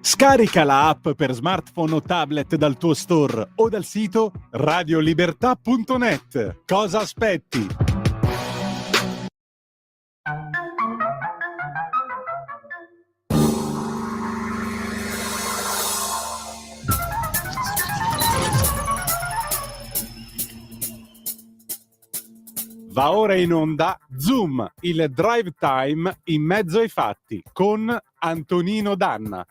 Scarica la app per smartphone o tablet dal tuo store o dal sito radiolibertà.net. Cosa aspetti? Va ora in onda Zoom, il drive time in mezzo ai fatti con Antonino Danna.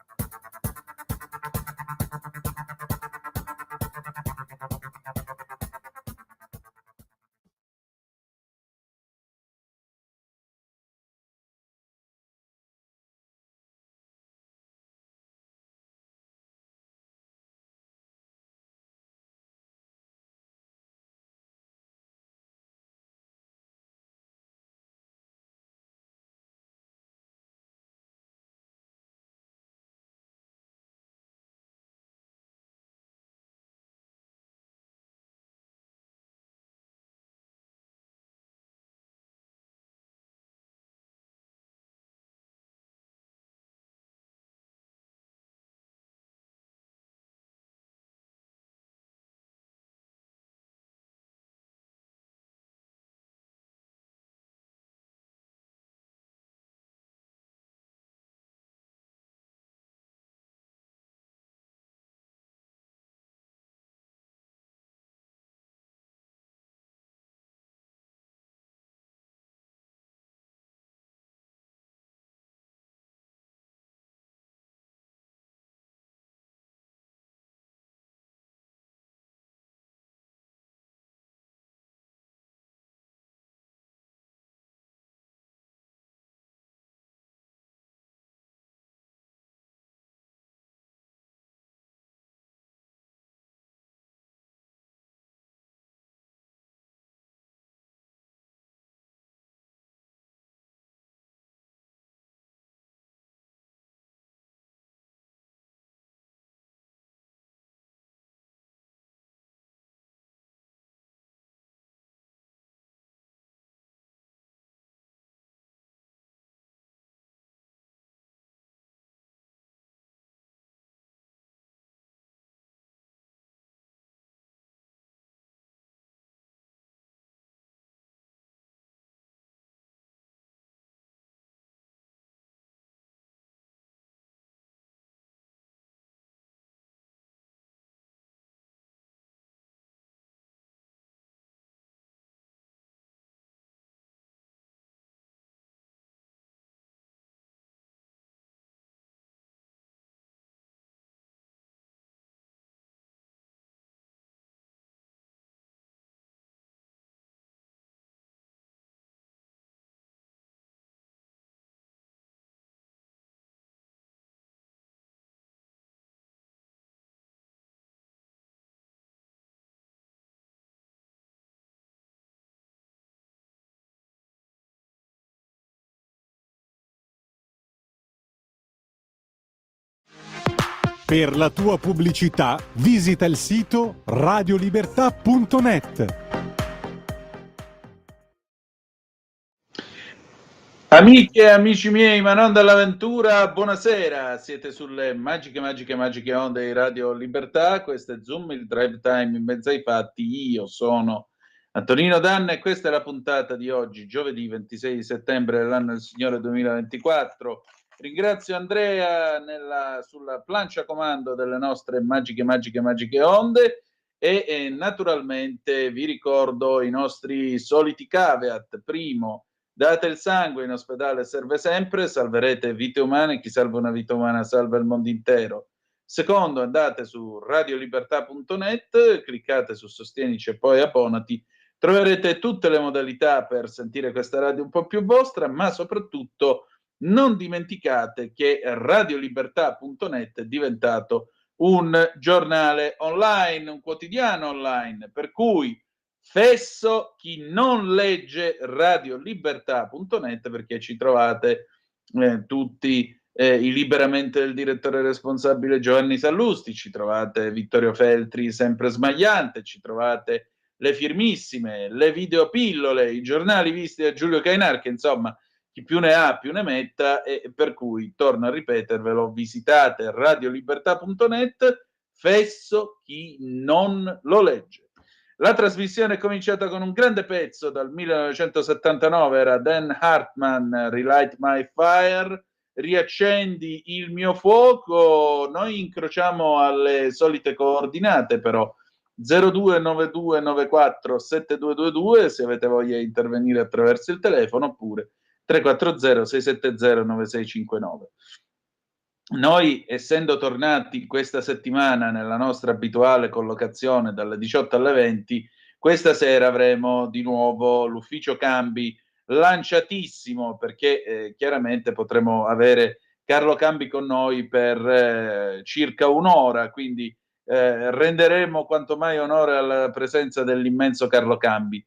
Per la tua pubblicità visita il sito radiolibertà.net. Amiche e amici miei, ma non dall'avventura, buonasera, siete sulle magiche onde di Radio Libertà, questo è Zoom, il drive time in mezzo ai fatti, io sono Antonino Danna e questa è la puntata di oggi, giovedì 26 settembre dell'anno del Signore 2024. Ringrazio Andrea sulla plancia comando delle nostre magiche onde e naturalmente vi ricordo i nostri soliti caveat. Primo, date il sangue, in ospedale serve sempre, salverete vite umane, chi salva una vita umana salva il mondo intero. Secondo, andate su radiolibertà.net, cliccate su Sostienici e poi abbonati, troverete tutte le modalità per sentire questa radio un po' più vostra, ma soprattutto non dimenticate che radiolibertà.net è diventato un giornale online, un quotidiano online, per cui fesso chi non legge radiolibertà.net, perché ci trovate tutti i liberamente del direttore responsabile Giovanni Sallusti, ci trovate Vittorio Feltri sempre smagliante, ci trovate le firmissime, le videopillole, i giornali visti da Giulio Cainar, che insomma chi più ne ha più ne metta, e per cui, torno a ripetervelo, visitate radiolibertà.net, fesso chi non lo legge. La trasmissione è cominciata con un grande pezzo dal 1979, era Dan Hartman, Relight My Fire, riaccendi il mio fuoco. Noi incrociamo alle solite coordinate però, 0292947222 se avete voglia di intervenire attraverso il telefono, oppure 340 670 9659. Noi, essendo tornati questa settimana nella nostra abituale collocazione dalle 18 alle 20, questa sera avremo di nuovo l'ufficio cambi lanciatissimo, perché chiaramente potremo avere Carlo Cambi con noi per circa un'ora, quindi renderemo quanto mai onore alla presenza dell'immenso Carlo Cambi.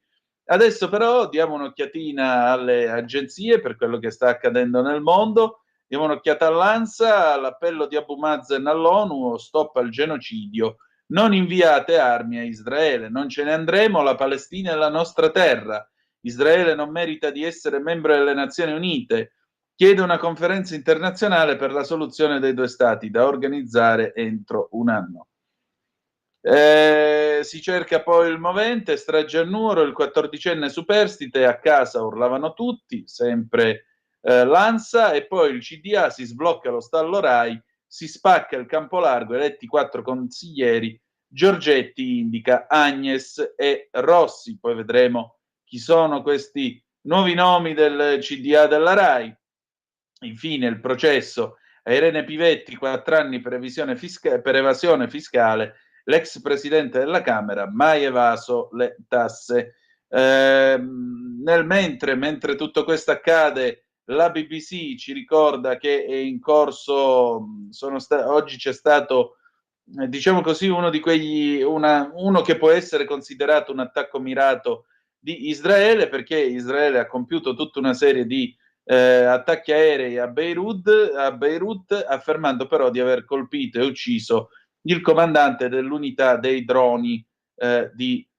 Adesso però diamo un'occhiatina alle agenzie per quello che sta accadendo nel mondo. Diamo un'occhiata all'ANSA, all'appello di Abu Mazen all'ONU, stop al genocidio, non inviate armi a Israele, non ce ne andremo, la Palestina è la nostra terra, Israele non merita di essere membro delle Nazioni Unite, chiede una conferenza internazionale per la soluzione dei due stati da organizzare entro un anno. Si cerca poi il movente, strage a Nuoro, il 14enne superstite, a casa urlavano tutti, sempre l'ANSA, e poi il CDA, si sblocca lo stallo Rai, si spacca il campo largo, eletti 4 consiglieri, Giorgetti indica Agnes e Rossi, poi vedremo chi sono questi nuovi nomi del CDA della Rai. Infine il processo a Irene Pivetti, 4 anni per evasione fiscale, l'ex presidente della Camera, mai evaso le tasse. Mentre tutto questo accade, la BBC ci ricorda che è in corso, oggi c'è stato, diciamo così, uno che può essere considerato un attacco mirato di Israele, perché Israele ha compiuto tutta una serie di attacchi aerei a Beirut, affermando però di aver colpito e ucciso il comandante dell'unità dei droni di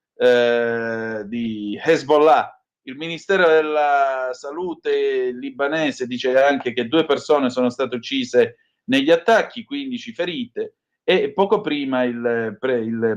Hezbollah. Il Ministero della Salute libanese dice anche che 2 persone sono state uccise negli attacchi, 15 ferite, e poco prima il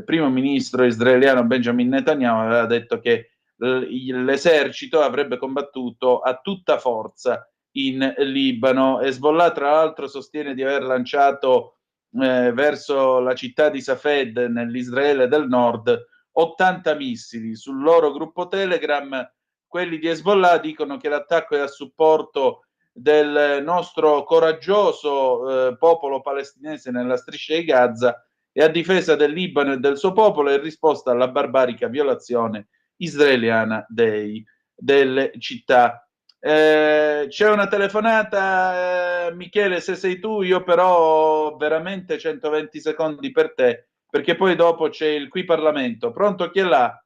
primo ministro israeliano Benjamin Netanyahu aveva detto che l'esercito avrebbe combattuto a tutta forza in Libano. Hezbollah, tra l'altro, sostiene di aver lanciato verso la città di Safed, nell'Israele del Nord, 80 missili. Sul loro gruppo Telegram, quelli di Hezbollah dicono che l'attacco è a supporto del nostro coraggioso popolo palestinese nella striscia di Gaza e a difesa del Libano e del suo popolo, in risposta alla barbarica violazione israeliana delle città. C'è una telefonata, Michele, se sei tu, io però ho veramente 120 secondi per te, perché poi dopo c'è il Qui Parlamento. Pronto, chi è là?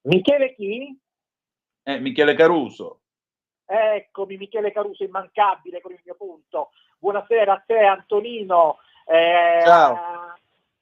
Michele chi? Michele Caruso. Eccomi, Michele Caruso, immancabile con il mio punto. Buonasera a te, Antonino. Ciao.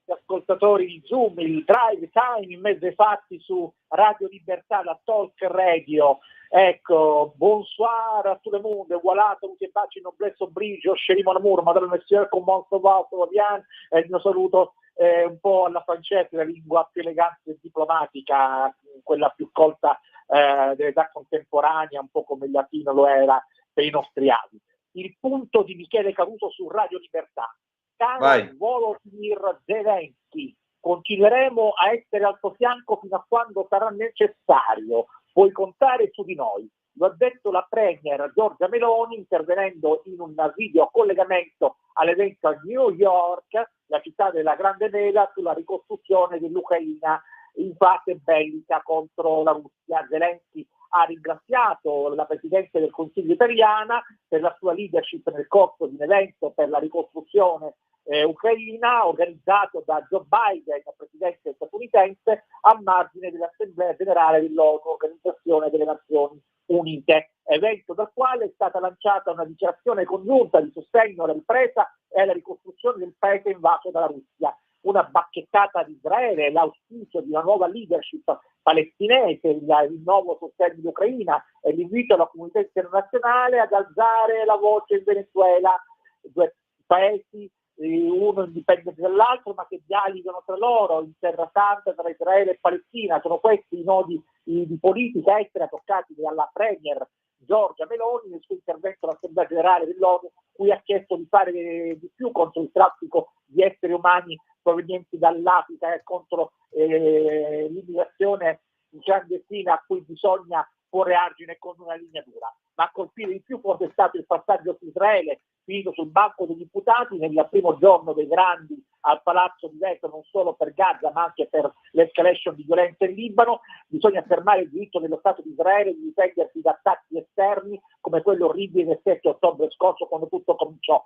Ascoltatori di Zoom, il drive time in mezzo ai fatti su Radio Libertà, la talk radio. Ecco, bonsoir a tout le monde, voilà, saluti e baci, noblesse oblige, chéri mon amour, madame monsieur, comment ça va, ça va bien? Il mio saluto un po' alla francese, la lingua più elegante e diplomatica, quella più colta dell'età contemporanea, un po' come il latino lo era per i nostri avi. Il punto di Michele Caruso su Radio Libertà. Caro Volodymyr Zelensky, continueremo a essere al tuo fianco fino a quando sarà necessario. Puoi contare su di noi. Lo ha detto la premier Giorgia Meloni intervenendo in un video collegamento all'evento a New York, la città della Grande Mela, sulla ricostruzione dell'Ucraina in fase bellica contro la Russia. Zelensky ha ringraziato la Presidente del Consiglio italiana per la sua leadership nel corso di un evento per la ricostruzione ucraina organizzato da Joe Biden, Presidente statunitense, a margine dell'Assemblea Generale dell'ONU, Organizzazione delle Nazioni Unite, evento dal quale è stata lanciata una dichiarazione congiunta di sostegno alla ripresa e alla ricostruzione del paese invaso dalla Russia. una bacchettata ad Israele, l'auspicio di una nuova leadership palestinese, il nuovo sostegno all'Ucraina e l'invito alla comunità internazionale ad alzare la voce in Venezuela, due paesi uno indipendente dall'altro ma che dialogano tra loro in terra santa tra Israele e Palestina. Sono questi i nodi di politica estera toccati dalla premier Giorgia Meloni nel suo intervento all'Assemblea Generale dell'ONU, cui ha chiesto di fare di più contro il traffico di esseri umani provenienti dall'Africa e contro l'immigrazione clandestina a cui bisogna porre argine con una linea dura. Ma a colpire di più forse è stato il passaggio su Israele, finito sul banco degli imputati nel primo giorno dei grandi al palazzo di vetro, non solo per Gaza ma anche per l'escalation di violenza in Libano. Bisogna affermare il diritto dello Stato di Israele di difendersi da attacchi esterni come quello orribile del 7 ottobre scorso, quando tutto cominciò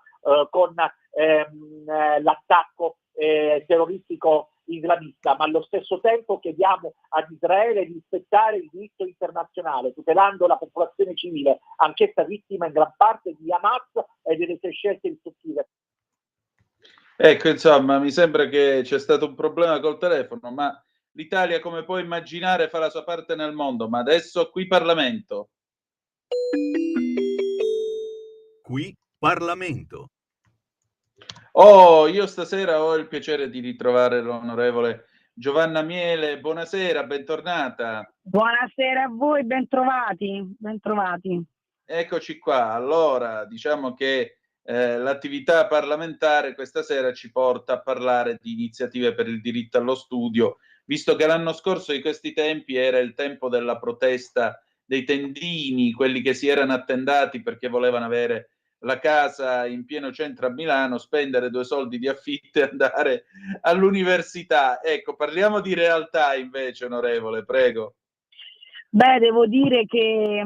con l'attacco terroristico islamista, ma allo stesso tempo chiediamo ad Israele di rispettare il diritto internazionale, tutelando la popolazione civile, anch'essa vittima in gran parte di Hamas e delle sue scelte distruttive. Ecco, insomma, mi sembra che c'è stato un problema col telefono, ma l'Italia, come puoi immaginare, fa la sua parte nel mondo, ma adesso qui Parlamento. Qui Parlamento. Oh, io stasera ho il piacere di ritrovare l'onorevole Giovanna Miele. Buonasera, bentornata. Buonasera a voi, bentrovati. Eccoci qua. Allora, diciamo che l'attività parlamentare questa sera ci porta a parlare di iniziative per il diritto allo studio, visto che l'anno scorso di questi tempi era il tempo della protesta dei tendini, quelli che si erano attendati perché volevano avere la casa in pieno centro a Milano, spendere 2 soldi di affitto e andare all'università. Ecco, parliamo di realtà invece, onorevole, prego. Beh, devo dire che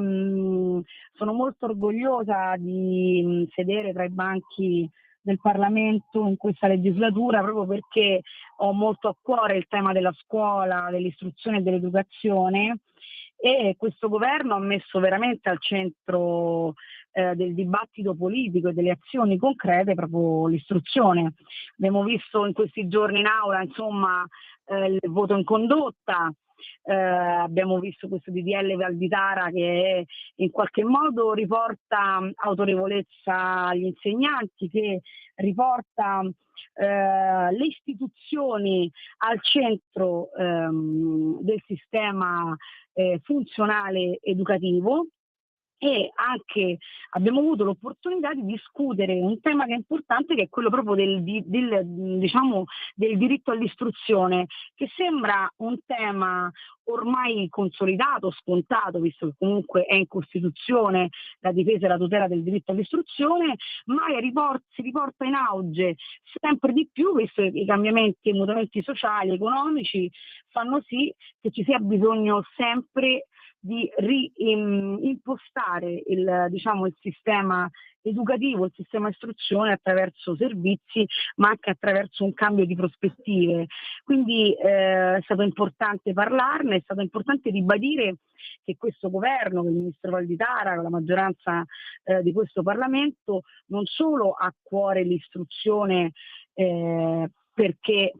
sono molto orgogliosa di sedere tra i banchi del Parlamento in questa legislatura, proprio perché ho molto a cuore il tema della scuola, dell'istruzione e dell'educazione, e questo governo ha messo veramente al centro del dibattito politico e delle azioni concrete proprio l'istruzione. Abbiamo visto in questi giorni in aula, insomma, il voto in condotta. Abbiamo visto questo DDL Valditara che in qualche modo riporta autorevolezza agli insegnanti, che riporta le istituzioni al centro del sistema funzionale educativo. E anche abbiamo avuto l'opportunità di discutere un tema che è importante, che è quello proprio del diritto all'istruzione, che sembra un tema ormai consolidato, scontato, visto che comunque è in Costituzione la difesa e la tutela del diritto all'istruzione, ma si riporta in auge sempre di più, visto che i cambiamenti e i mutamenti sociali e economici fanno sì che ci sia bisogno sempre di impostare il sistema educativo, il sistema istruzione attraverso servizi, ma anche attraverso un cambio di prospettive. Quindi è stato importante parlarne, è stato importante ribadire che questo governo, che il ministro Valditara, con la maggioranza di questo Parlamento, non solo ha a cuore l'istruzione perché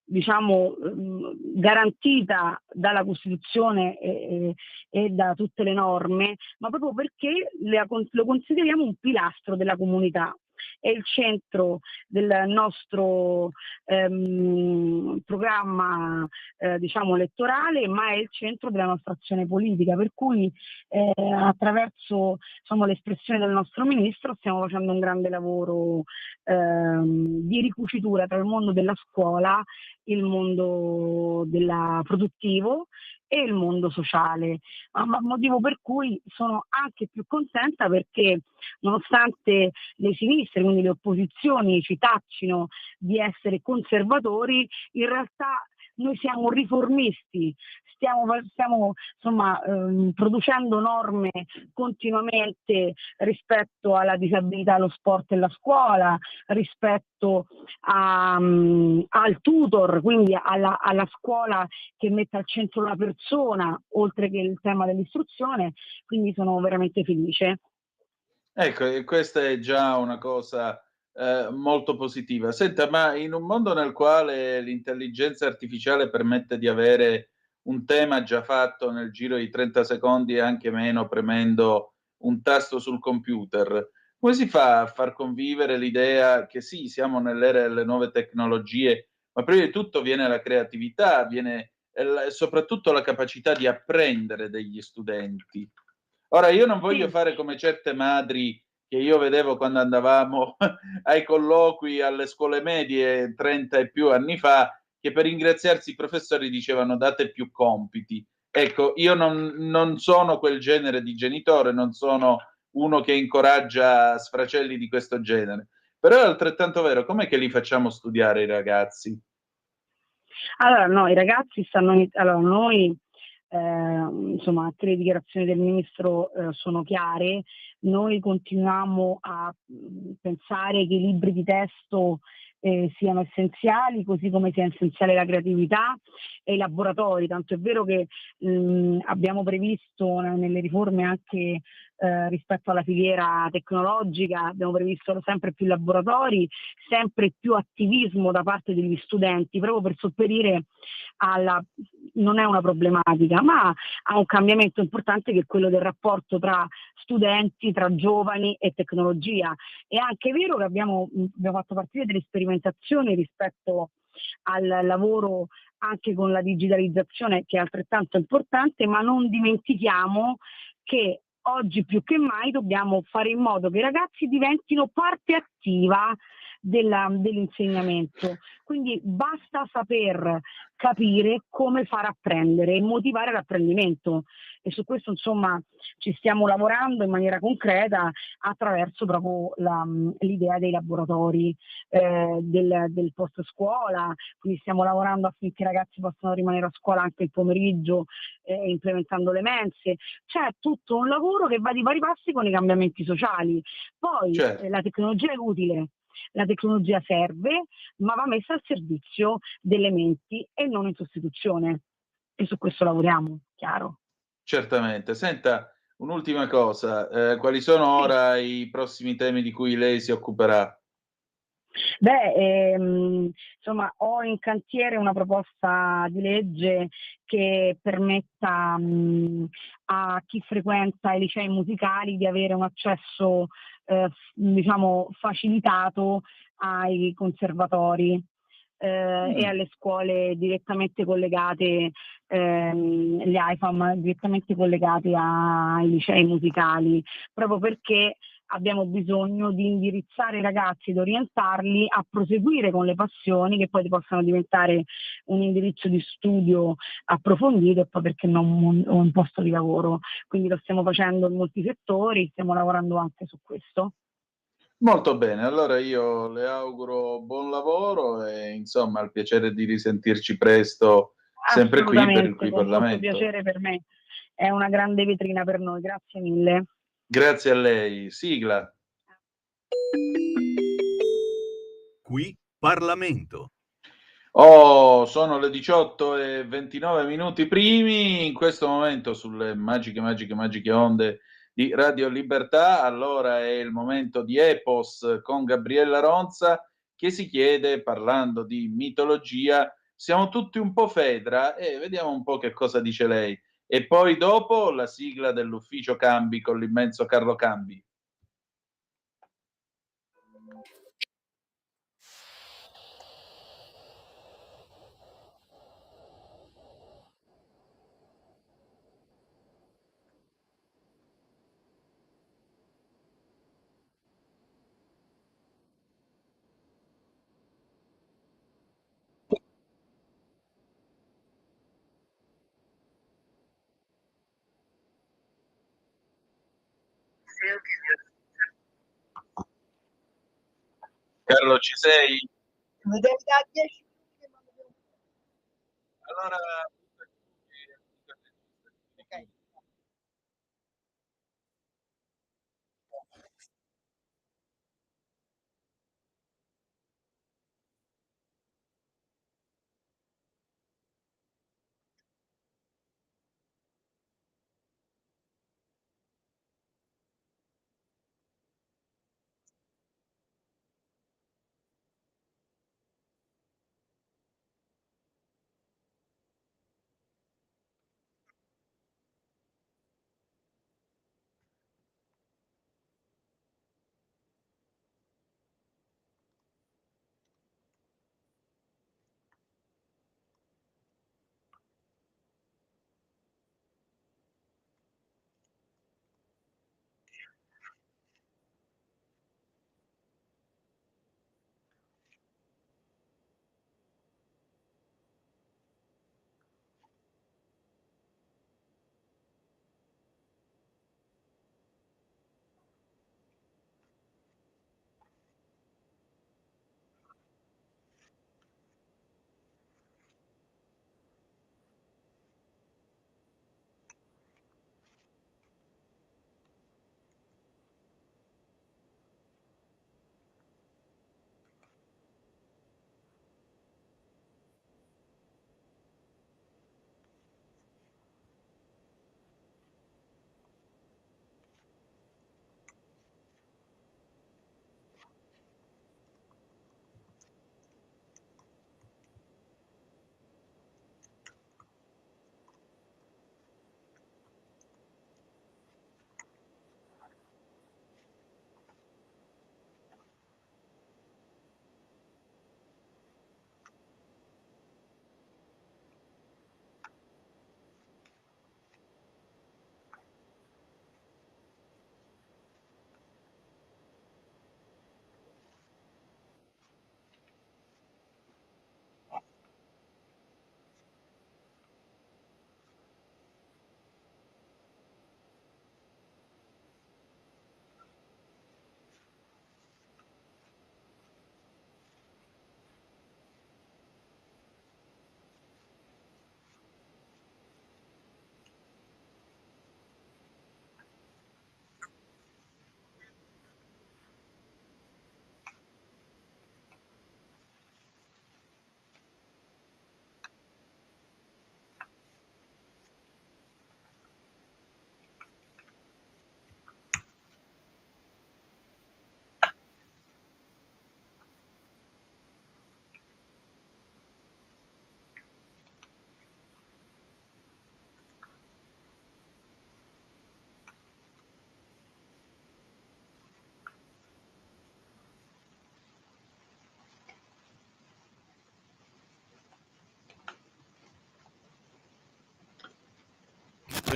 garantita dalla Costituzione e da tutte le norme, ma proprio perché lo consideriamo un pilastro della comunità. È il centro del nostro programma elettorale, ma è il centro della nostra azione politica, per cui attraverso l'espressione del nostro ministro stiamo facendo un grande lavoro di ricucitura tra il mondo della scuola, il mondo produttivo e il mondo sociale, motivo per cui sono anche più contenta, perché nonostante le sinistre, quindi le opposizioni, ci taccino di essere conservatori, in realtà noi siamo riformisti, stiamo producendo norme continuamente rispetto alla disabilità, allo sport e alla scuola, rispetto al tutor, quindi alla scuola che mette al centro la persona, oltre che il tema dell'istruzione, quindi sono veramente felice. Ecco, questa è già una cosa molto positiva. Senta, ma in un mondo nel quale l'intelligenza artificiale permette di avere un tema già fatto nel giro di 30 secondi e anche meno premendo un tasto sul computer, come si fa a far convivere l'idea che sì, siamo nell'era delle nuove tecnologie, ma prima di tutto viene la creatività, viene soprattutto la capacità di apprendere degli studenti. Ora, io non voglio Sì. fare come certe madri che io vedevo quando andavamo ai colloqui alle scuole medie 30 e più anni fa, che per ringraziarsi i professori dicevano date più compiti. Ecco, io non sono quel genere di genitore, non sono uno che incoraggia sfracelli di questo genere. Però è altrettanto vero, com'è che li facciamo studiare i ragazzi? Allora, no, i ragazzi allora, noi, insomma, anche le dichiarazioni del ministro sono chiare, noi continuiamo a pensare che i libri di testo siano essenziali, così come sia essenziale la creatività e i laboratori, tanto è vero che abbiamo previsto nelle riforme anche rispetto alla filiera tecnologica, abbiamo previsto sempre più laboratori, sempre più attivismo da parte degli studenti, proprio per sopperire non è una problematica, ma a un cambiamento importante che è quello del rapporto tra studenti, tra giovani e tecnologia. È anche vero che abbiamo fatto partire delle sperimentazioni rispetto al lavoro anche con la digitalizzazione, che è altrettanto importante, ma non dimentichiamo che oggi più che mai dobbiamo fare in modo che i ragazzi diventino parte attiva dell'insegnamento. Quindi basta saper capire come far apprendere e motivare l'apprendimento, e su questo insomma ci stiamo lavorando in maniera concreta attraverso proprio l'idea dei laboratori del post scuola, quindi stiamo lavorando affinché i ragazzi possano rimanere a scuola anche il pomeriggio implementando le mense. C'è tutto un lavoro che va di pari passi con i cambiamenti sociali. Poi Certo. la tecnologia è utile, la tecnologia serve, ma va messa al servizio delle menti e non in sostituzione. E su questo lavoriamo, chiaro. Certamente. Senta, un'ultima cosa, quali sono Sì. ora i prossimi temi di cui lei si occuperà? Beh, insomma, ho in cantiere una proposta di legge che permetta a chi frequenta i licei musicali di avere un accesso, diciamo, facilitato ai conservatori e Mh, alle scuole direttamente collegate, gli IFAM direttamente collegati ai licei musicali, proprio perché abbiamo bisogno di indirizzare i ragazzi ed orientarli a proseguire con le passioni che poi possano diventare un indirizzo di studio approfondito e poi perché non un posto di lavoro. Quindi lo stiamo facendo in molti settori, stiamo lavorando anche su questo. molto bene. Allora io le auguro buon lavoro e insomma al piacere di risentirci presto, sempre qui per il Assolutamente, Qui con molto Parlamento. piacere per me. È una grande vetrina per noi, grazie mille. Grazie a lei. Sigla. Qui Parlamento. Oh, sono le 18:29 minuti primi, in questo momento sulle magiche onde di Radio Libertà. Allora è il momento di Epos con Gabriella Ronza che si chiede, parlando di mitologia, siamo tutti un po' Fedra e vediamo un po' che cosa dice lei. E poi dopo la sigla dell'ufficio Cambi con l'immenso Carlo Cambi. Carlo, ci sei? Mi devi dare 10 minuti che non devo... Allora, Ok.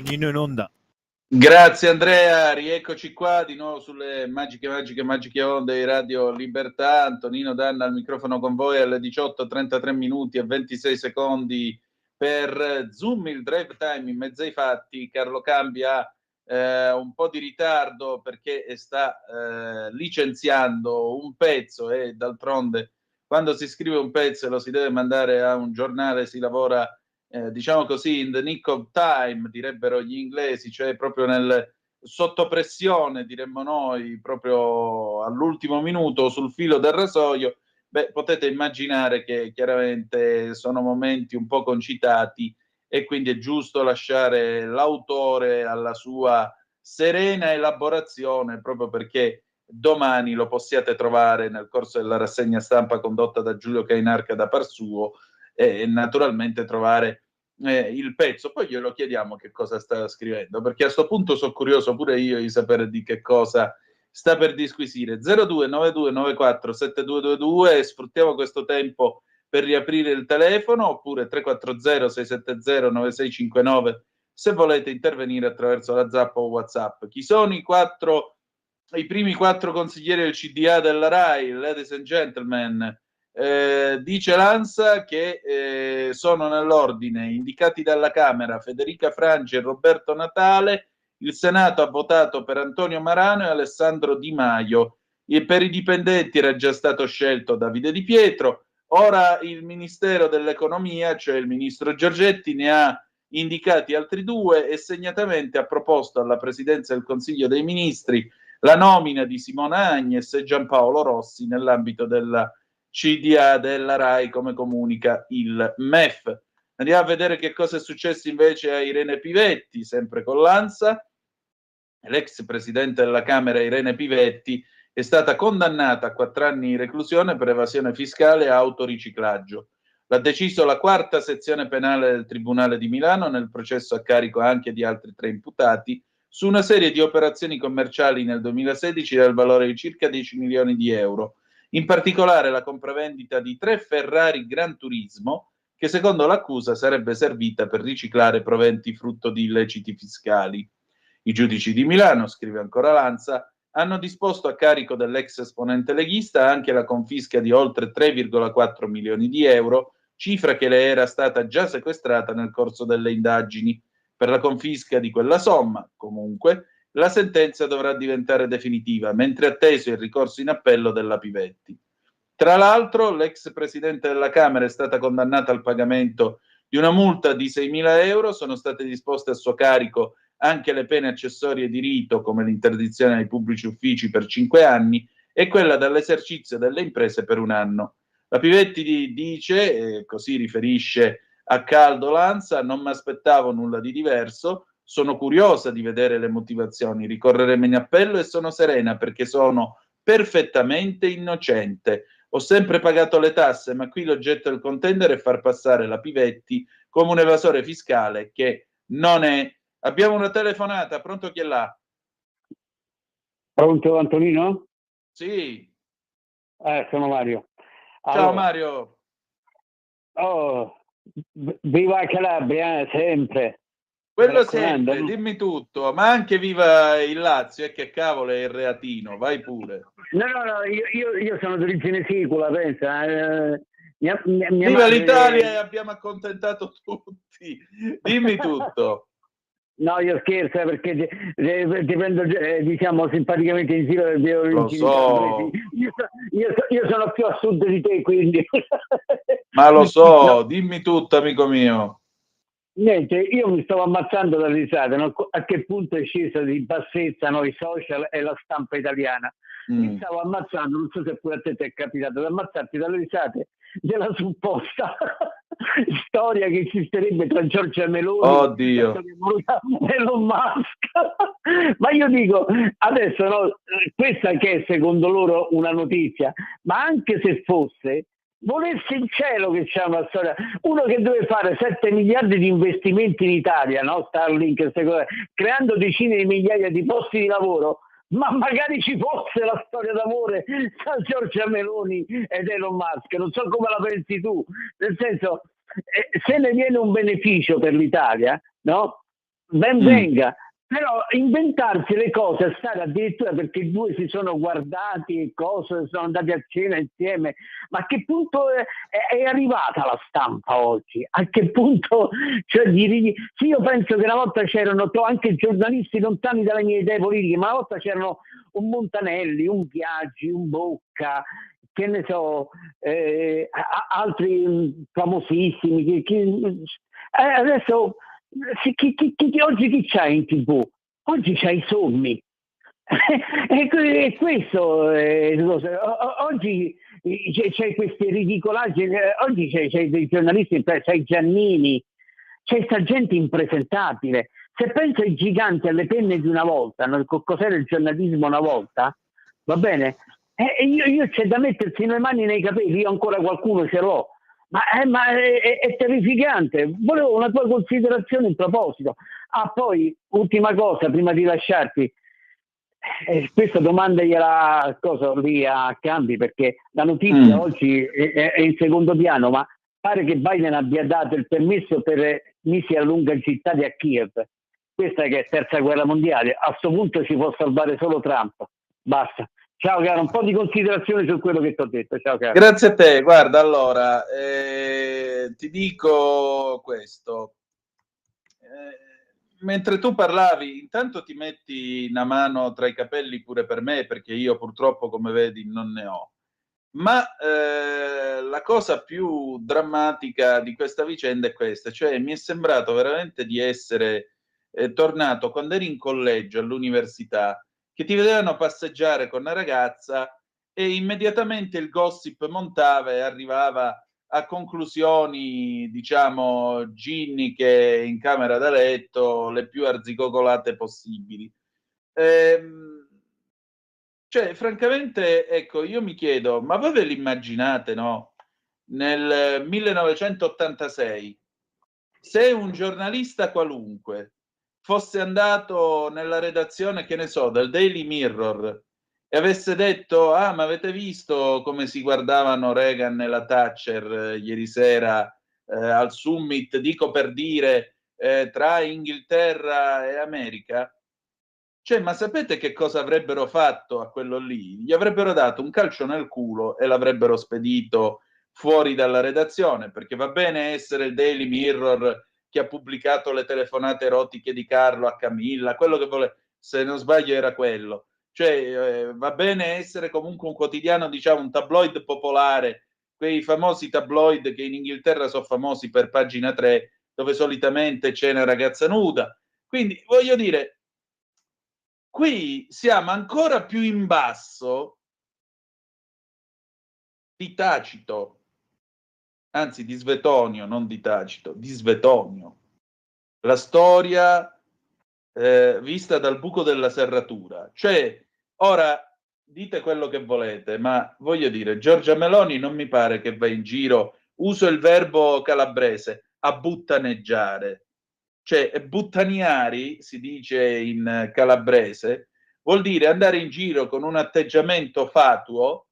Antonino in onda. Grazie Andrea, rieccoci qua di nuovo sulle magiche onde di Radio Libertà. Antonino Danna al microfono con voi alle 18:33 minuti e 26 secondi per Zoom, il drive time in mezzo ai fatti. Carlo Cambi ha un po' di ritardo perché sta licenziando un pezzo e d'altronde quando si scrive un pezzo e lo si deve mandare a un giornale si lavora diciamo così in the nick of time, direbbero gli inglesi, cioè proprio sotto pressione, diremmo noi, proprio all'ultimo minuto sul filo del rasoio. Beh, potete immaginare che chiaramente sono momenti un po' concitati e quindi è giusto lasciare l'autore alla sua serena elaborazione, proprio perché domani lo possiate trovare nel corso della rassegna stampa condotta da Giulio Cainarca da par suo e naturalmente trovare il pezzo. Poi glielo chiediamo che cosa sta scrivendo, perché a sto punto sono curioso pure io di sapere di che cosa sta per disquisire. 0292947222 e sfruttiamo questo tempo per riaprire il telefono, oppure 340 670 9659 se volete intervenire attraverso la Zap o WhatsApp. Chi sono i primi 4 consiglieri del CDA della RAI, ladies and gentlemen? Dice l'ANSA che sono nell'ordine indicati dalla Camera Federica Frangi e Roberto Natale. Il Senato ha votato per Antonio Marano e Alessandro Di Maio, e per i dipendenti era già stato scelto Davide Di Pietro. Ora il Ministero dell'Economia, cioè il ministro Giorgetti, ne ha indicati altri 2 e segnatamente ha proposto alla Presidenza del Consiglio dei Ministri la nomina di Simona Agnes e Giampaolo Rossi nell'ambito della CDA della RAI, come comunica il MEF. Andiamo a vedere che cosa è successo invece a Irene Pivetti, sempre con l'ANSA. L'ex presidente della Camera Irene Pivetti è stata condannata a 4 anni di reclusione per evasione fiscale e autoriciclaggio. L'ha deciso la 4ª sezione penale del Tribunale di Milano nel processo a carico anche di altri 3 imputati su una serie di operazioni commerciali nel 2016 del valore di circa 10 milioni di euro. In particolare la compravendita di 3 Ferrari Gran Turismo, che secondo l'accusa sarebbe servita per riciclare proventi frutto di illeciti fiscali. I giudici di Milano, scrive ancora l'ANSA, hanno disposto a carico dell'ex esponente leghista anche la confisca di oltre 3,4 milioni di euro, cifra che le era stata già sequestrata nel corso delle indagini. Per la confisca di quella somma, comunque, la sentenza dovrà diventare definitiva, mentre è atteso il ricorso in appello della Pivetti. Tra l'altro, l'ex presidente della Camera è stata condannata al pagamento di una multa di 6.000 euro, sono state disposte a suo carico anche le pene accessorie di rito, come l'interdizione ai pubblici uffici per 5 anni e quella dall'esercizio delle imprese per 1 anno. La Pivetti dice, così riferisce a caldo l'ANSA, non mi aspettavo nulla di diverso, sono curiosa di vedere le motivazioni, ricorreremo in appello e sono serena perché sono perfettamente innocente. Ho sempre pagato le tasse, ma qui l'oggetto del contendere è far passare la Pivetti come un evasore fiscale che non è. Abbiamo una telefonata, pronto chi è là? Pronto Antonino? Sì. Sono Mario. Ciao Mario. Oh, viva Calabria, sempre. Quello sempre, dimmi tutto, ma anche viva il Lazio, e che cavolo è il Reatino, vai pure. No, io sono di origine sicula, pensa. Mia viva madre... l'Italia e abbiamo accontentato tutti, dimmi tutto. No, io scherzo perché dipendo, diciamo, simpaticamente in giro del mio origine. Lo so. Io sono più a sud di te, quindi. Ma lo so, no. Dimmi tutto, amico mio. Niente, io mi stavo ammazzando da risate, no? A che punto è sceso di bassezza, no? I social e la stampa italiana. Mi stavo ammazzando, non so se pure a te ti è capitato di ammazzarti dalle risate della supposta storia che esisterebbe tra Giorgia Meloni e Elon Musk. Ma io dico, adesso no, questa che è secondo loro una notizia, ma anche se fosse, volesse il cielo che c'è una storia, uno che deve fare 7 miliardi di investimenti in Italia, no? Starlink, creando decine di migliaia di posti di lavoro, ma magari ci fosse la storia d'amore tra Giorgia Meloni ed Elon Musk, non so come la pensi tu, nel senso, se ne viene un beneficio per l'Italia, no? ben venga. Però inventarsi le cose, stare addirittura perché i due si sono guardati e cose, sono andati a cena insieme, ma a che punto è arrivata la stampa oggi? A che punto? Cioè, sì, io penso che una volta c'erano anche giornalisti lontani dalle mie idee politiche, ma una volta c'erano un Montanelli, un Biagi, un Bocca, che ne so, altri famosissimi. Adesso oggi chi c'ha in TV? Oggi c'ha i sommi. E questo oggi c'è questi ridicolaggi, oggi c'è dei giornalisti, c'è Giannini, c'è sta gente impresentabile. Se penso ai giganti, alle penne di una volta, cos'era il giornalismo una volta, va bene? Io c'è da mettersi le mani nei capelli, io ancora qualcuno ce l'ho. Ma è terrificante. Volevo una tua considerazione in proposito. Poi, ultima cosa, prima di lasciarti, questa domanda gliela lì a Cambi, perché la notizia oggi è in secondo piano, ma pare che Biden abbia dato il permesso per missili a lunga gittata a Kiev. Questa che è terza guerra mondiale. A questo punto ci può salvare solo Trump. Basta. Ciao caro, un po' di considerazione su quello che ti ho detto. Ciao caro. Grazie a te. Guarda, allora, ti dico questo. Mentre tu parlavi, intanto ti metti una mano tra i capelli pure per me, perché io purtroppo, come vedi, non ne ho. Ma la cosa più drammatica di questa vicenda è questa, cioè mi è sembrato veramente di essere tornato quando eri in collegio, all'università, che ti vedevano passeggiare con una ragazza e immediatamente il gossip montava e arrivava a conclusioni, diciamo, ginniche in camera da letto, le più arzigogolate possibili. Cioè, francamente, ecco, io mi chiedo, ma voi ve l'immaginate, no? Nel 1986, se un giornalista qualunque fosse andato nella redazione, che ne so, del Daily Mirror e avesse detto: ah, ma avete visto come si guardavano Reagan e la Thatcher ieri sera al summit, dico per dire, tra Inghilterra e America? Cioè, ma sapete che cosa avrebbero fatto a quello lì? Gli avrebbero dato un calcio nel culo e l'avrebbero spedito fuori dalla redazione, perché va bene essere il Daily Mirror che ha pubblicato le telefonate erotiche di Carlo a Camilla, quello che vuole, se non sbaglio era quello. Cioè, va bene essere comunque un quotidiano, diciamo, un tabloid popolare, quei famosi tabloid che in Inghilterra sono famosi per pagina 3, dove solitamente c'è una ragazza nuda. Quindi, voglio dire, qui siamo ancora più in basso di Tacito, anzi di Svetonio, non di Tacito, di Svetonio. La storia vista dal buco della serratura. Cioè, ora dite quello che volete, ma voglio dire, Giorgia Meloni non mi pare che va in giro, uso il verbo calabrese, a buttaneggiare. Cioè, buttaniari, si dice in calabrese, vuol dire andare in giro con un atteggiamento fatuo,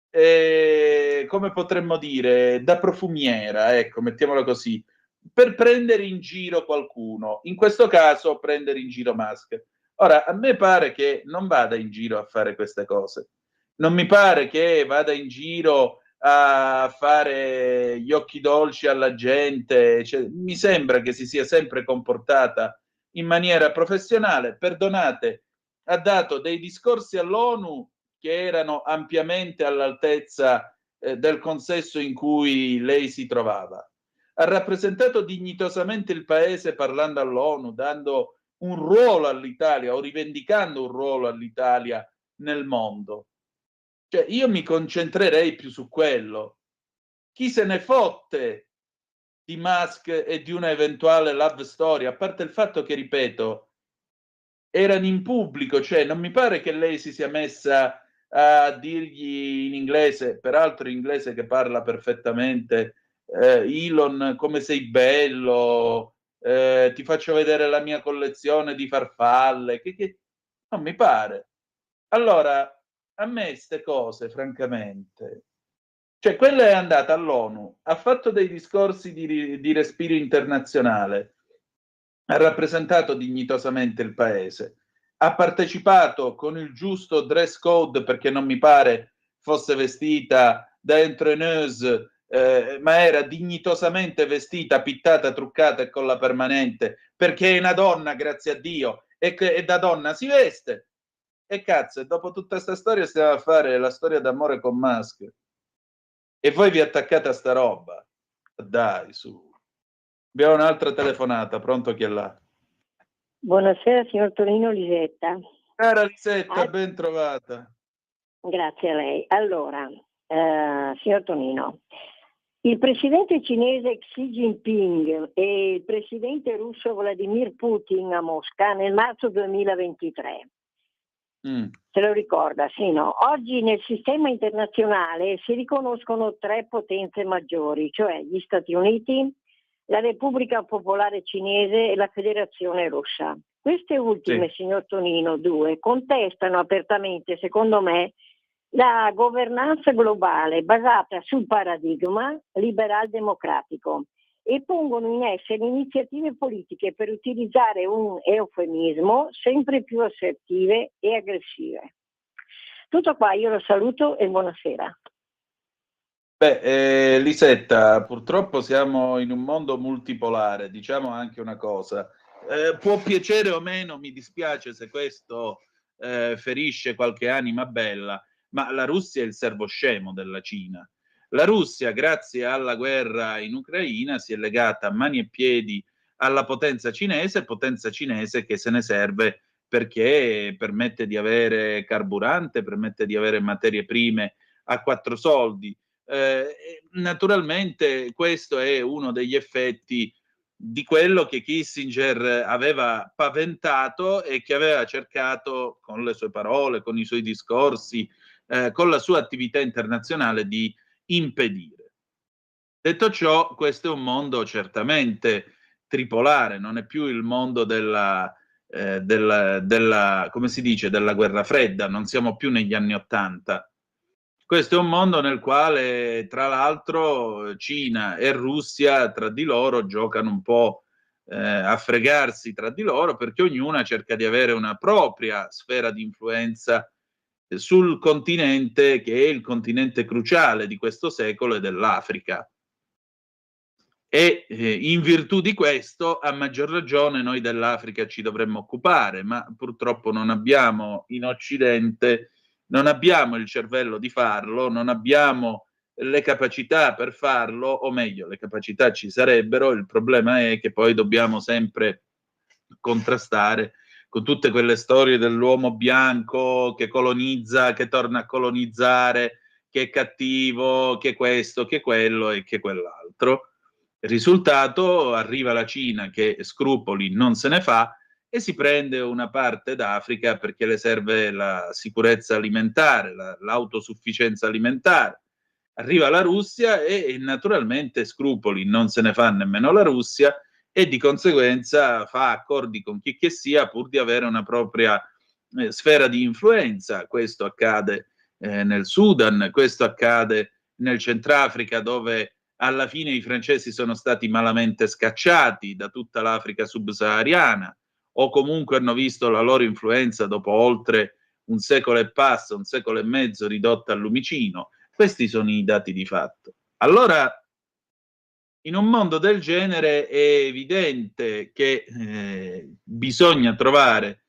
come potremmo dire, da profumiera, ecco, mettiamola così, per prendere in giro qualcuno, in questo caso prendere in giro Musk. Ora, a me pare che non vada in giro a fare queste cose, non mi pare che vada in giro a fare gli occhi dolci alla gente, cioè, mi sembra che si sia sempre comportata in maniera professionale. Perdonate, ha dato dei discorsi all'ONU che erano ampiamente all'altezza del consesso in cui lei si trovava. Ha rappresentato dignitosamente il paese parlando all'ONU, dando un ruolo all'Italia o rivendicando un ruolo all'Italia nel mondo. Cioè, io mi concentrerei più su quello. Chi se ne fotte di Musk e di una eventuale love story, a parte il fatto che, ripeto, erano in pubblico, cioè non mi pare che lei si sia messa a dirgli in inglese, peraltro inglese che parla perfettamente, Elon, come sei bello, ti faccio vedere la mia collezione di farfalle, che non mi pare. Allora, a me queste cose, francamente, cioè quella è andata all'ONU, ha fatto dei discorsi di respiro internazionale, ha rappresentato dignitosamente il paese, ha partecipato con il giusto dress code, perché non mi pare fosse vestita da entraîneuse, ma era dignitosamente vestita, pittata, truccata e con la permanente, perché è una donna, grazie a Dio, e da donna si veste. E cazzo, e dopo tutta questa storia stiamo a fare la storia d'amore con Musk. E voi vi attaccate a sta roba. Dai, su. Abbiamo un'altra telefonata, pronto, chi è là? Buonasera signor Tonino, Lisetta. Cara Lisetta, ben trovata. Grazie a lei. Allora, signor Tonino, il presidente cinese Xi Jinping e il presidente russo Vladimir Putin a Mosca nel marzo 2023. Se lo ricorda, sì, no? Oggi nel sistema internazionale si riconoscono 3 potenze maggiori, cioè gli Stati Uniti, la Repubblica Popolare Cinese e la Federazione Russa. Queste ultime, sì, signor Tonino, 2, contestano apertamente, secondo me, la governanza globale basata sul paradigma liberal-democratico e pongono in essere iniziative politiche per utilizzare un eufemismo sempre più assertive e aggressive. Tutto qua, io lo saluto e buonasera. Beh, Lisetta, purtroppo siamo in un mondo multipolare, diciamo anche una cosa, può piacere o meno, mi dispiace se questo ferisce qualche anima bella, ma la Russia è il servo scemo della Cina. La Russia, grazie alla guerra in Ucraina, si è legata a mani e piedi alla potenza cinese che se ne serve perché permette di avere carburante, permette di avere materie prime a 4 soldi. Naturalmente questo è uno degli effetti di quello che Kissinger aveva paventato e che aveva cercato con le sue parole, con i suoi discorsi, con la sua attività internazionale di impedire. Detto ciò, questo è un mondo certamente tripolare, non è più il mondo della come si dice, della guerra fredda, non siamo più negli anni '80. Questo è un mondo nel quale, tra l'altro, Cina e Russia tra di loro giocano un po' a fregarsi tra di loro, perché ognuna cerca di avere una propria sfera di influenza sul continente che è il continente cruciale di questo secolo e dell'Africa. E in virtù di questo, a maggior ragione, noi dell'Africa ci dovremmo occupare, ma purtroppo non abbiamo in Occidente, non abbiamo il cervello di farlo, non abbiamo le capacità per farlo, o meglio, le capacità ci sarebbero, il problema è che poi dobbiamo sempre contrastare con tutte quelle storie dell'uomo bianco che colonizza, che torna a colonizzare, che è cattivo, che questo, che quello e che quell'altro. Il risultato, arriva la Cina che scrupoli non se ne fa e si prende una parte d'Africa perché le serve la sicurezza alimentare, l'autosufficienza alimentare. Arriva la Russia e naturalmente scrupoli non se ne fa nemmeno la Russia e di conseguenza fa accordi con chi che sia pur di avere una propria sfera di influenza. Questo accade nel Sudan, questo accade nel Centrafrica, dove alla fine i francesi sono stati malamente scacciati da tutta l'Africa subsahariana, o comunque hanno visto la loro influenza dopo oltre un secolo e passa, un secolo e mezzo ridotta al lumicino. Questi sono i dati di fatto. Allora, in un mondo del genere è evidente che bisogna trovare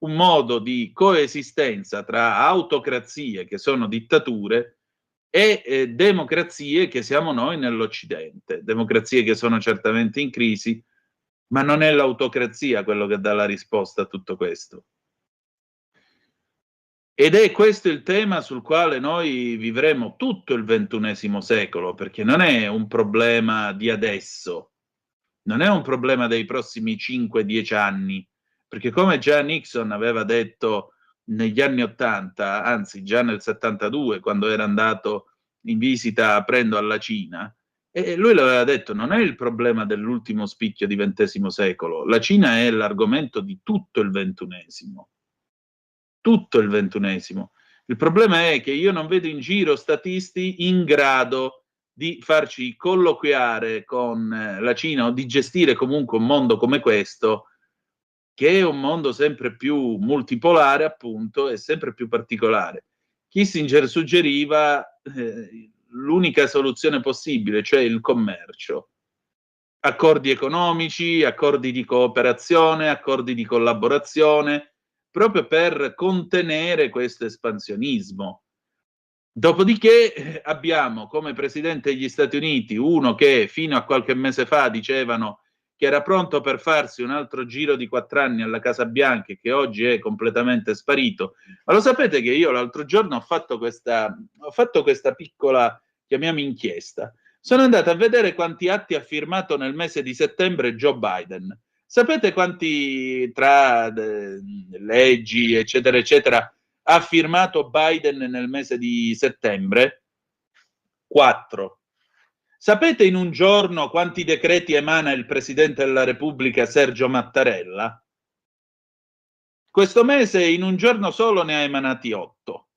un modo di coesistenza tra autocrazie, che sono dittature, e democrazie che siamo noi nell'Occidente, democrazie che sono certamente in crisi, ma non è l'autocrazia quello che dà la risposta a tutto questo. Ed è questo il tema sul quale noi vivremo tutto il XXI secolo, perché non è un problema di adesso, non è un problema dei prossimi 5-10 anni, perché come già Nixon aveva detto negli anni '80, anzi già nel '72, quando era andato in visita aprendo alla Cina, e lui l'aveva detto, non è il problema dell'ultimo spicchio di XX secolo, la Cina è l'argomento di tutto il XXI. Tutto il XXI. Il problema è che io non vedo in giro statisti in grado di farci colloquiare con la Cina o di gestire comunque un mondo come questo, che è un mondo sempre più multipolare, appunto, e sempre più particolare. Kissinger suggeriva l'unica soluzione possibile, cioè il commercio. Accordi economici, accordi di cooperazione, accordi di collaborazione, proprio per contenere questo espansionismo. Dopodiché abbiamo come presidente degli Stati Uniti uno che fino a qualche mese fa dicevano che era pronto per farsi un altro giro di 4 anni alla Casa Bianca e che oggi è completamente sparito. Ma lo sapete che io l'altro giorno ho fatto questa piccola, chiamiamo, inchiesta. Sono andato a vedere quanti atti ha firmato nel mese di settembre Joe Biden. Sapete quanti tra leggi, eccetera, eccetera, ha firmato Biden nel mese di settembre? 4. Sapete in un giorno quanti decreti emana il Presidente della Repubblica Sergio Mattarella? Questo mese in un giorno solo ne ha emanati 8.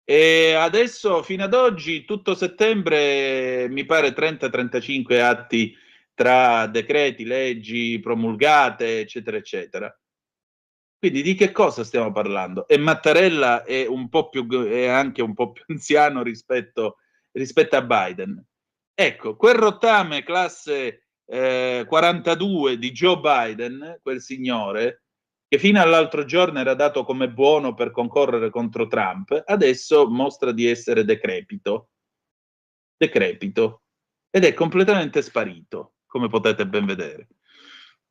E adesso, fino ad oggi, tutto settembre, mi pare 30-35 atti tra decreti, leggi promulgate, eccetera, eccetera. Quindi di che cosa stiamo parlando? E Mattarella è anche un po' più anziano rispetto a Biden. Ecco, quel rottame classe 42 di Joe Biden, quel signore, che fino all'altro giorno era dato come buono per concorrere contro Trump, adesso mostra di essere decrepito, ed è completamente sparito, come potete ben vedere.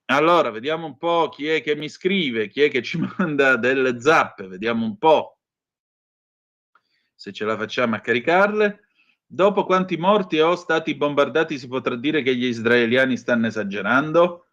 Allora, vediamo un po' chi è che mi scrive, chi è che ci manda delle zappe, vediamo un po' se ce la facciamo a caricarle. Dopo quanti morti o stati bombardati si potrà dire che gli israeliani stanno esagerando?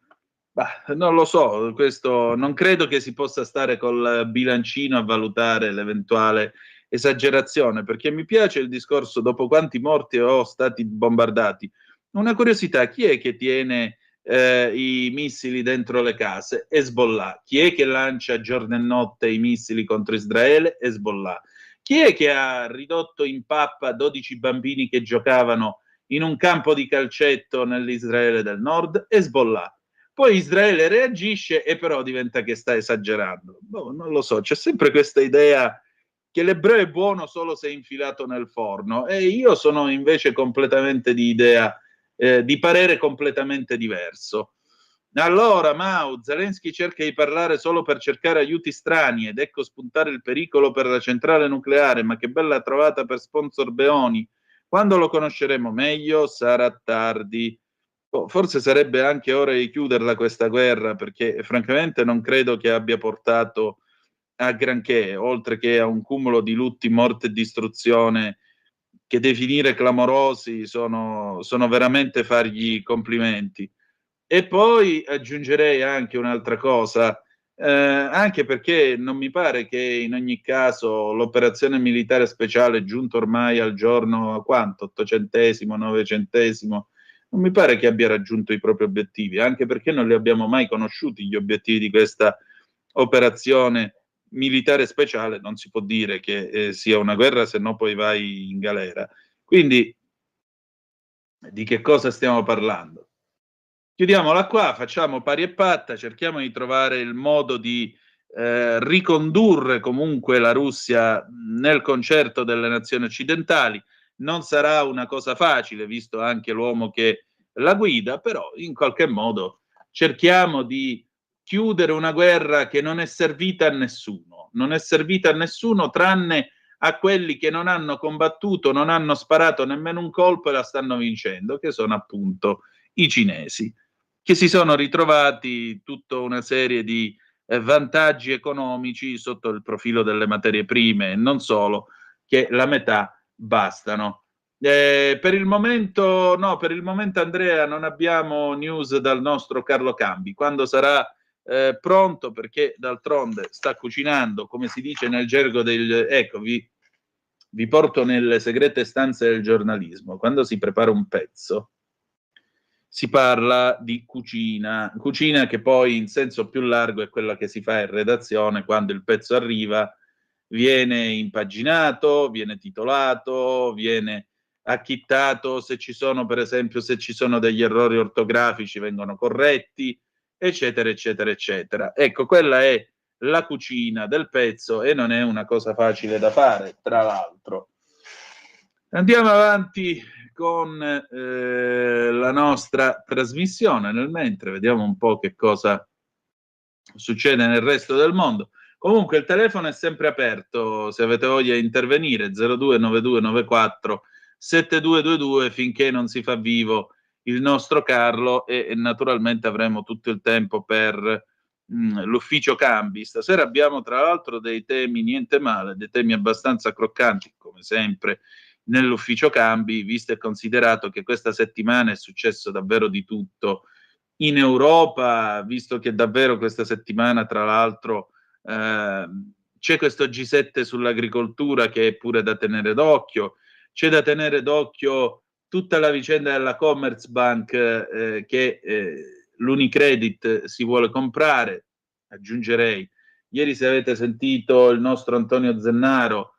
Bah, non lo so, questo non credo che si possa stare col bilancino a valutare l'eventuale esagerazione, perché mi piace il discorso dopo quanti morti o stati bombardati. Una curiosità, chi è che tiene i missili dentro le case? Hezbollah. Chi è che lancia giorno e notte i missili contro Israele? Hezbollah. Chi è che ha ridotto in pappa 12 bambini che giocavano in un campo di calcetto nell'Israele del Nord? Hezbollah. Poi Israele reagisce e però diventa che sta esagerando. Boh, non lo so, c'è sempre questa idea che l'ebreo è buono solo se è infilato nel forno, e io sono invece completamente di idea, di parere completamente diverso. Allora, Mao, Zelensky cerca di parlare solo per cercare aiuti strani ed ecco spuntare il pericolo per la centrale nucleare, ma che bella trovata per sponsor Beoni. Quando lo conosceremo meglio sarà tardi. Forse sarebbe anche ora di chiuderla questa guerra, perché francamente non credo che abbia portato a granché, oltre che a un cumulo di lutti, morte e distruzione che definire clamorosi sono veramente fargli complimenti. E poi aggiungerei anche un'altra cosa, anche perché non mi pare che in ogni caso l'operazione militare speciale è giunta ormai al giorno, quanto? 800esimo, 900esimo, non mi pare che abbia raggiunto i propri obiettivi, anche perché non li abbiamo mai conosciuti gli obiettivi di questa operazione militare speciale. Non si può dire che sia una guerra, se no poi vai in galera. Quindi di che cosa stiamo parlando? Chiudiamola qua, facciamo pari e patta, cerchiamo di trovare il modo di ricondurre comunque la Russia nel concerto delle nazioni occidentali. Non sarà una cosa facile, visto anche l'uomo che la guida, però in qualche modo cerchiamo di chiudere una guerra che non è servita a nessuno, tranne a quelli che non hanno combattuto, non hanno sparato nemmeno un colpo e la stanno vincendo, che sono appunto i cinesi, che si sono ritrovati tutta una serie di vantaggi economici sotto il profilo delle materie prime e non solo, che la metà bastano. Per il momento Andrea non abbiamo news dal nostro Carlo Cambi. Quando sarà pronto, perché d'altronde sta cucinando, come si dice nel gergo del... Ecco, vi porto nelle segrete stanze del giornalismo. Quando si prepara un pezzo si parla di cucina che poi in senso più largo è quella che si fa in redazione. Quando il pezzo arriva viene impaginato, viene titolato, viene acchittato, se ci sono, per esempio, se ci sono degli errori ortografici vengono corretti, eccetera, eccetera, eccetera. Ecco, quella è la cucina del pezzo e non è una cosa facile da fare, tra l'altro. Andiamo avanti con la nostra trasmissione, nel mentre vediamo un po' che cosa succede nel resto del mondo. Comunque il telefono è sempre aperto, se avete voglia di intervenire, 029294 7222 finché non si fa vivo il nostro Carlo, e naturalmente avremo tutto il tempo per l'ufficio cambi. Stasera abbiamo tra l'altro dei temi niente male, dei temi abbastanza croccanti, come sempre nell'ufficio cambi, visto e considerato che questa settimana è successo davvero di tutto in Europa, visto che davvero questa settimana, tra l'altro, c'è questo G7 sull'agricoltura che è pure da tenere d'occhio, c'è da tenere d'occhio tutta la vicenda della Commerzbank che l'Unicredit si vuole comprare, aggiungerei. Ieri, se avete sentito il nostro Antonio Zennaro,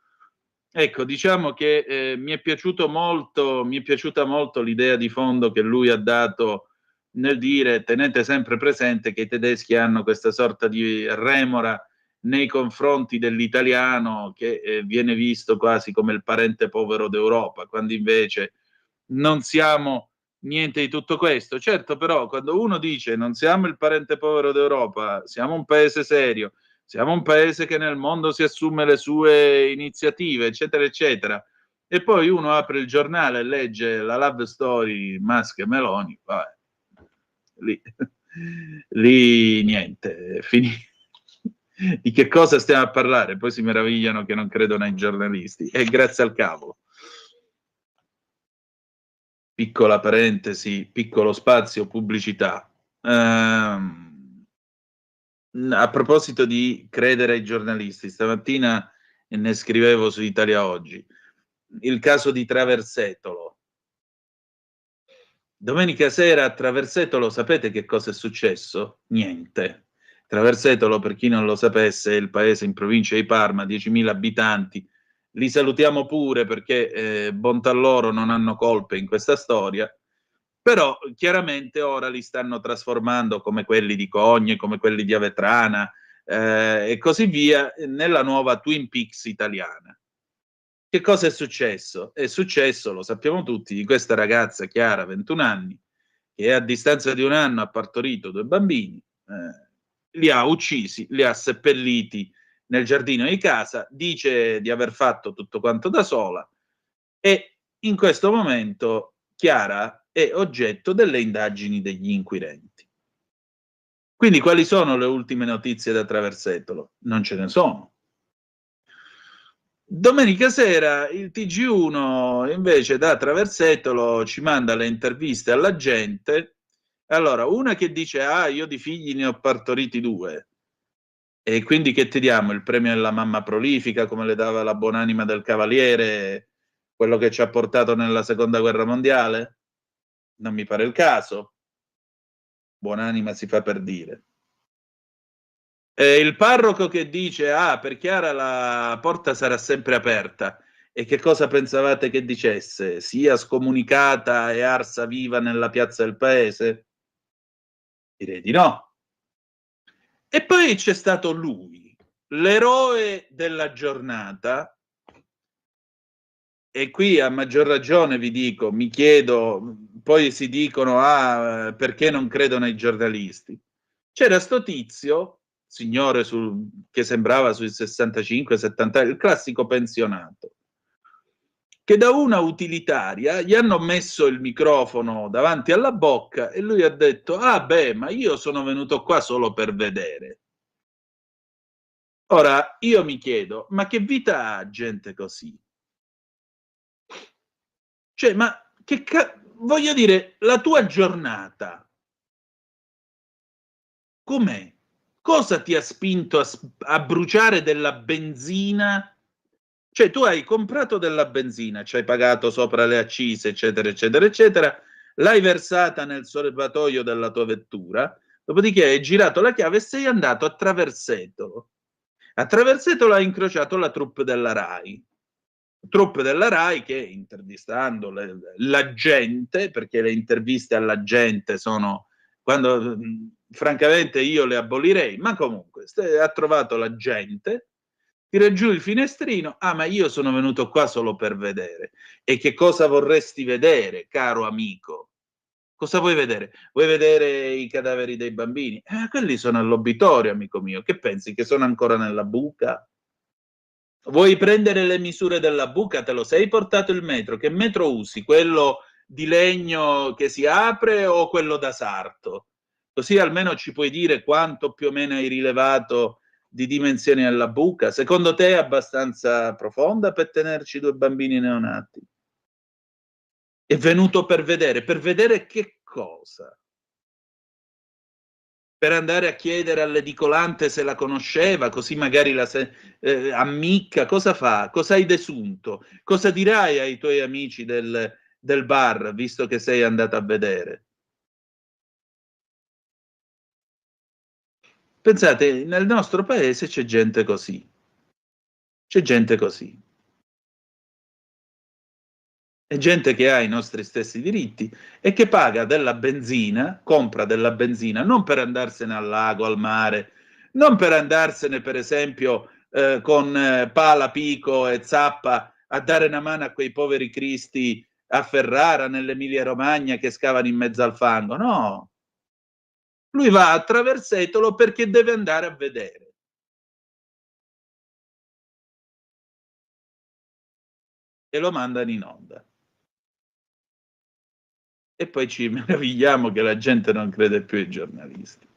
ecco, diciamo che mi è piaciuta molto l'idea di fondo che lui ha dato nel dire: tenete sempre presente che i tedeschi hanno questa sorta di remora nei confronti dell'italiano che viene visto quasi come il parente povero d'Europa, quando invece non siamo niente di tutto questo. Certo, però, quando uno dice non siamo il parente povero d'Europa, siamo un paese serio, siamo un paese che nel mondo si assume le sue iniziative, eccetera, eccetera, e poi uno apre il giornale e legge la love story Musk e Meloni, vabbè, lì niente, finì. Di che cosa stiamo a parlare? Poi si meravigliano che non credono ai giornalisti, e grazie al cavolo. Piccola parentesi, piccolo spazio pubblicità. A proposito di credere ai giornalisti, stamattina ne scrivevo su Italia Oggi, il caso di Traversetolo. Domenica sera a Traversetolo sapete che cosa è successo? Niente. Traversetolo, per chi non lo sapesse, è il paese in provincia di Parma, 10.000 abitanti. Li salutiamo pure perché bontà loro, non hanno colpe in questa storia, però chiaramente ora li stanno trasformando, come quelli di Cogne, come quelli di Avetrana e così via, nella nuova Twin Peaks italiana. Che cosa è successo? È successo, lo sappiamo tutti, di questa ragazza Chiara, 21 anni, che a distanza di un anno ha partorito 2 bambini, li ha uccisi, li ha seppelliti nel giardino di casa, dice di aver fatto tutto quanto da sola, e in questo momento Chiara è oggetto delle indagini degli inquirenti. Quindi quali sono le ultime notizie da Traversetolo? Non ce ne sono. Domenica sera il TG1 invece da Traversetolo ci manda le interviste alla gente. Allora, una che dice: ah, io di figli ne ho partoriti 2, e quindi che ti diamo il premio della mamma prolifica, come le dava la buonanima del Cavaliere, quello che ci ha portato nella seconda guerra mondiale? Non mi pare il caso. Buonanima si fa per dire. Il parroco che dice: ah, per Chiara la porta sarà sempre aperta. E che cosa pensavate che dicesse? Sia scomunicata e arsa viva nella piazza del paese? Direi di no. E poi c'è stato lui, l'eroe della giornata, e qui a maggior ragione vi dico, mi chiedo, poi si dicono: ah, perché non credono ai giornalisti? C'era sto tizio, signore che sembrava sui 65-70 anni, il classico pensionato, che da una utilitaria gli hanno messo il microfono davanti alla bocca e lui ha detto: ah beh, ma io sono venuto qua solo per vedere. Ora, io mi chiedo, ma che vita ha gente così? Cioè, ma voglio dire, la tua giornata com'è? Cosa ti ha spinto a bruciare della benzina? Cioè, tu hai comprato della benzina, ci hai pagato sopra le accise, eccetera, eccetera, eccetera, l'hai versata nel serbatoio della tua vettura, dopodiché hai girato la chiave e sei andato a Traversetolo. A Traversetolo hai incrociato la troupe della RAI. truppe della RAI che, intervistando la gente, perché le interviste alla gente sono, quando francamente io le abolirei, ma comunque ha trovato la gente, tira giù il finestrino, ma io sono venuto qua solo per vedere. E che cosa vorresti vedere, caro amico? Cosa vuoi vedere? Vuoi vedere i cadaveri dei bambini? Quelli sono all'obitorio, amico mio. Che pensi, che sono ancora nella buca? Vuoi prendere le misure della buca? Te lo sei portato il metro? Che metro usi? Quello di legno che si apre o quello da sarto? Così almeno ci puoi dire quanto più o meno hai rilevato di dimensioni alla buca. Secondo te è abbastanza profonda per tenerci 2 bambini neonati? È venuto per vedere che cosa? Per andare a chiedere all'edicolante se la conosceva, così magari la ammicca. Cosa fa? Cosa hai desunto? Cosa dirai ai tuoi amici del bar, visto che sei andato a vedere? Pensate, nel nostro paese c'è gente così. C'è gente così. È gente che ha i nostri stessi diritti e che paga della benzina, compra della benzina non per andarsene al lago, al mare, non per andarsene per esempio con pala, pico e zappa a dare una mano a quei poveri cristi a Ferrara, nell'Emilia Romagna, che scavano in mezzo al fango. No, lui va a Traversetolo perché deve andare a vedere. E lo mandano in onda. E poi ci meravigliamo che la gente non crede più ai giornalisti.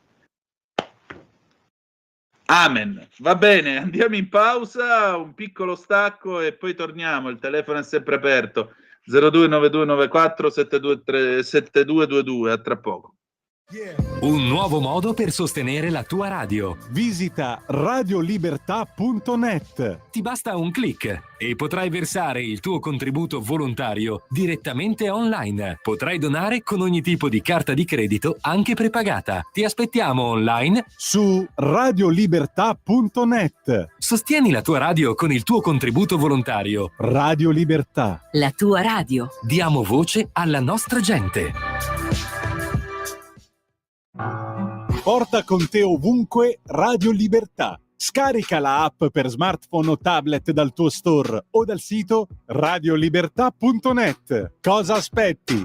Amen. Va bene, andiamo in pausa, un piccolo stacco e poi torniamo. Il telefono è sempre aperto. 029294 7222. A tra poco. Un nuovo modo per sostenere la tua radio. Visita radiolibertà.net. Ti basta un click e potrai versare il tuo contributo volontario direttamente online. Potrai donare con ogni tipo di carta di credito, anche prepagata. Ti aspettiamo online su radiolibertà.net. Sostieni la tua radio con il tuo contributo volontario. Radio Libertà. La tua radio. Diamo voce alla nostra gente. Porta con te ovunque Radio Libertà. Scarica la app per smartphone o tablet dal tuo store o dal sito radiolibertà.net. Cosa aspetti?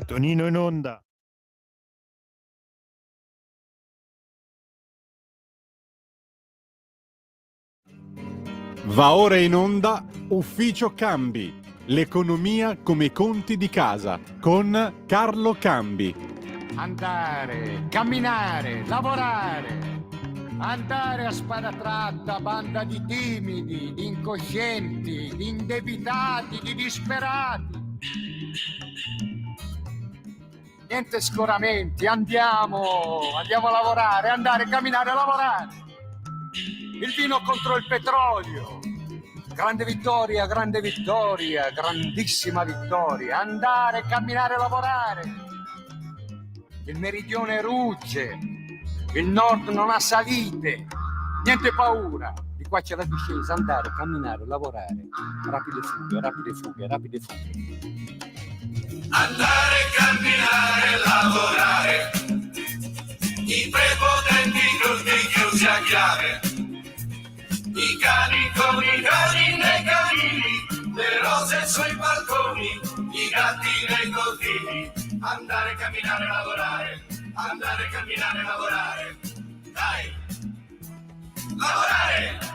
Tonino in onda. Va ora in onda Ufficio Cambi, l'economia come i conti di casa, con Carlo Cambi. Andare, camminare, lavorare. Andare a spada tratta, banda di timidi, di incoscienti, di indebitati, di disperati. Niente scoramenti, andiamo a lavorare, andare, camminare, lavorare. Il vino contro il petrolio. Grande vittoria, grandissima vittoria. Andare, camminare, lavorare. Il meridione rugge, il nord non ha salite, niente paura. Di qua c'è la discesa, andare, camminare, lavorare. Rapide fughe, rapide fughe, rapide fughe. Andare, camminare, lavorare, i prepotenti chiusi a chiave, i cani con i cani nei canili, le rose sui balconi, i gatti nei cortili. Andare, camminare, lavorare, andare, camminare, lavorare, dai, lavorare!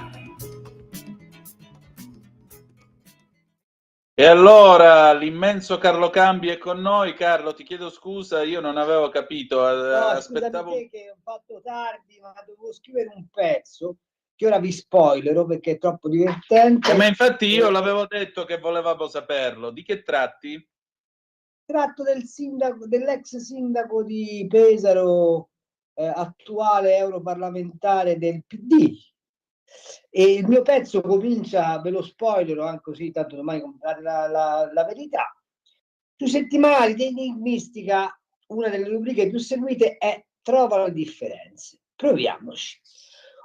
E allora l'immenso Carlo Cambi è con noi. Carlo, ti chiedo scusa, io non avevo capito. Aspettavo te che ho fatto tardi, ma dovevo scrivere un pezzo che ora vi spoilerò perché è troppo divertente. Ma infatti io l'avevo detto che volevamo saperlo. Di che tratti? Tratto dell'ex sindaco di Pesaro, attuale europarlamentare del PD. E il mio pezzo comincia, ve lo spoilerò anche così, tanto domani comprate la verità. Su Settimanali di Enigmistica, una delle rubriche più seguite è Trova le differenze. Proviamoci.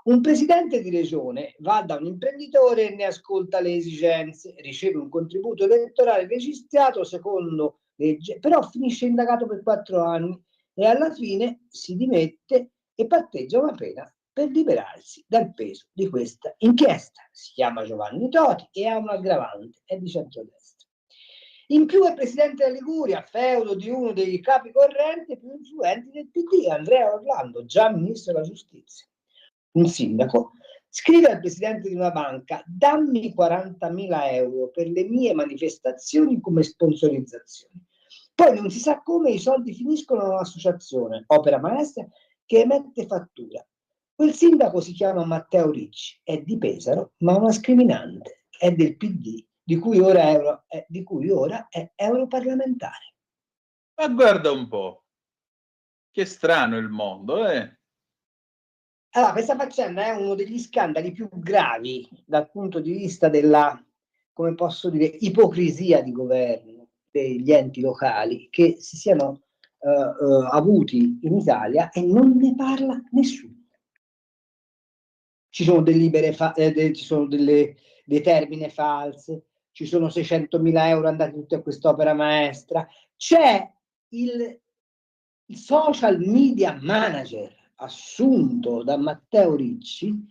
Un presidente di regione va da un imprenditore e ne ascolta le esigenze, riceve un contributo elettorale registrato secondo legge, però finisce indagato per 4 anni e alla fine si dimette e patteggia una pena per liberarsi dal peso di questa inchiesta. Si chiama Giovanni Toti e ha un aggravante, è di centrodestra. In più è presidente della Liguria, feudo di uno dei capi correnti più influenti del PD, Andrea Orlando, già ministro della giustizia. Un sindaco scrive al presidente di una banca: dammi 40.000 euro per le mie manifestazioni come sponsorizzazione. Poi non si sa come i soldi finiscono in un'associazione, Opera Maestra, che emette fattura. Quel sindaco si chiama Matteo Ricci, è di Pesaro, ma una scriminante, è del PD, di cui ora è europarlamentare. Ma guarda un po', che strano il mondo, eh? Allora, questa faccenda è uno degli scandali più gravi dal punto di vista della, come posso dire, ipocrisia di governo degli enti locali che si siano avuti in Italia e non ne parla nessuno. Ci sono ci sono dei termini false, ci sono 600.000 euro andati tutti a quest'opera maestra, c'è il social media manager assunto da Matteo Ricci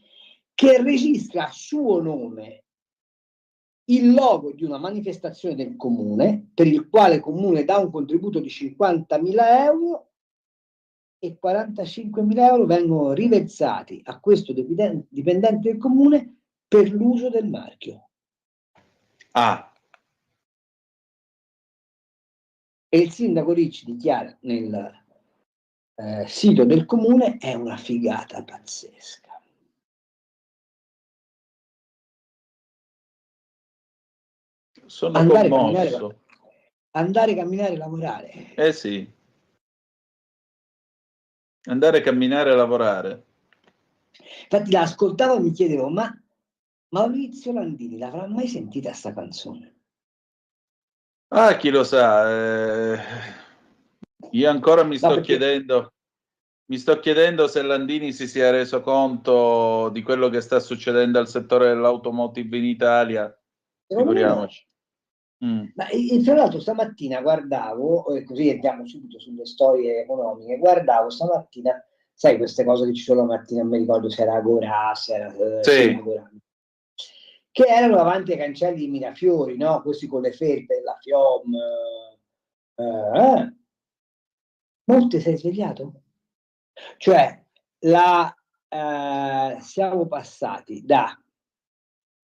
che registra a suo nome il logo di una manifestazione del comune per il quale il comune dà un contributo di 50.000 euro e 45.000 euro vengono riversati a questo dipendente del comune per l'uso del marchio. Ah. E il sindaco Ricci dichiara nel sito del comune: è una figata pazzesca. Sono andare commosso. Andare, camminare, lavorare. Eh sì. Andare, camminare, lavorare. Infatti la ascoltavo e mi chiedevo: ma Maurizio Landini l'avrà mai sentita sta canzone? Ah, chi lo sa. Io ancora mi sto chiedendo se Landini si sia reso conto di quello che sta succedendo al settore dell'automotive in Italia. Figuriamoci. Ma tra l'altro stamattina guardavo, così andiamo subito sulle storie economiche, guardavo stamattina, sai queste cose che ci sono la mattina, non mi ricordo se era Agorà, se era Agorà, che erano davanti ai cancelli di Mirafiori, no? Questi con le felpe, la FIOM, Monte, sei svegliato? Cioè, siamo passati da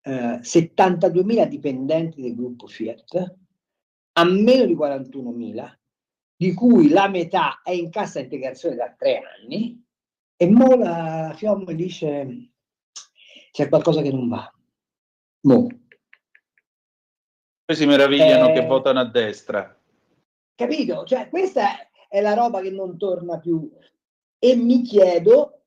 72.000 dipendenti del gruppo Fiat a meno di 41.000, di cui la metà è in cassa integrazione da 3 anni, e mo la Fiom dice c'è qualcosa che non va. Mo. Poi si meravigliano che votano a destra. Capito? Cioè, questa è la roba che non torna più. E mi chiedo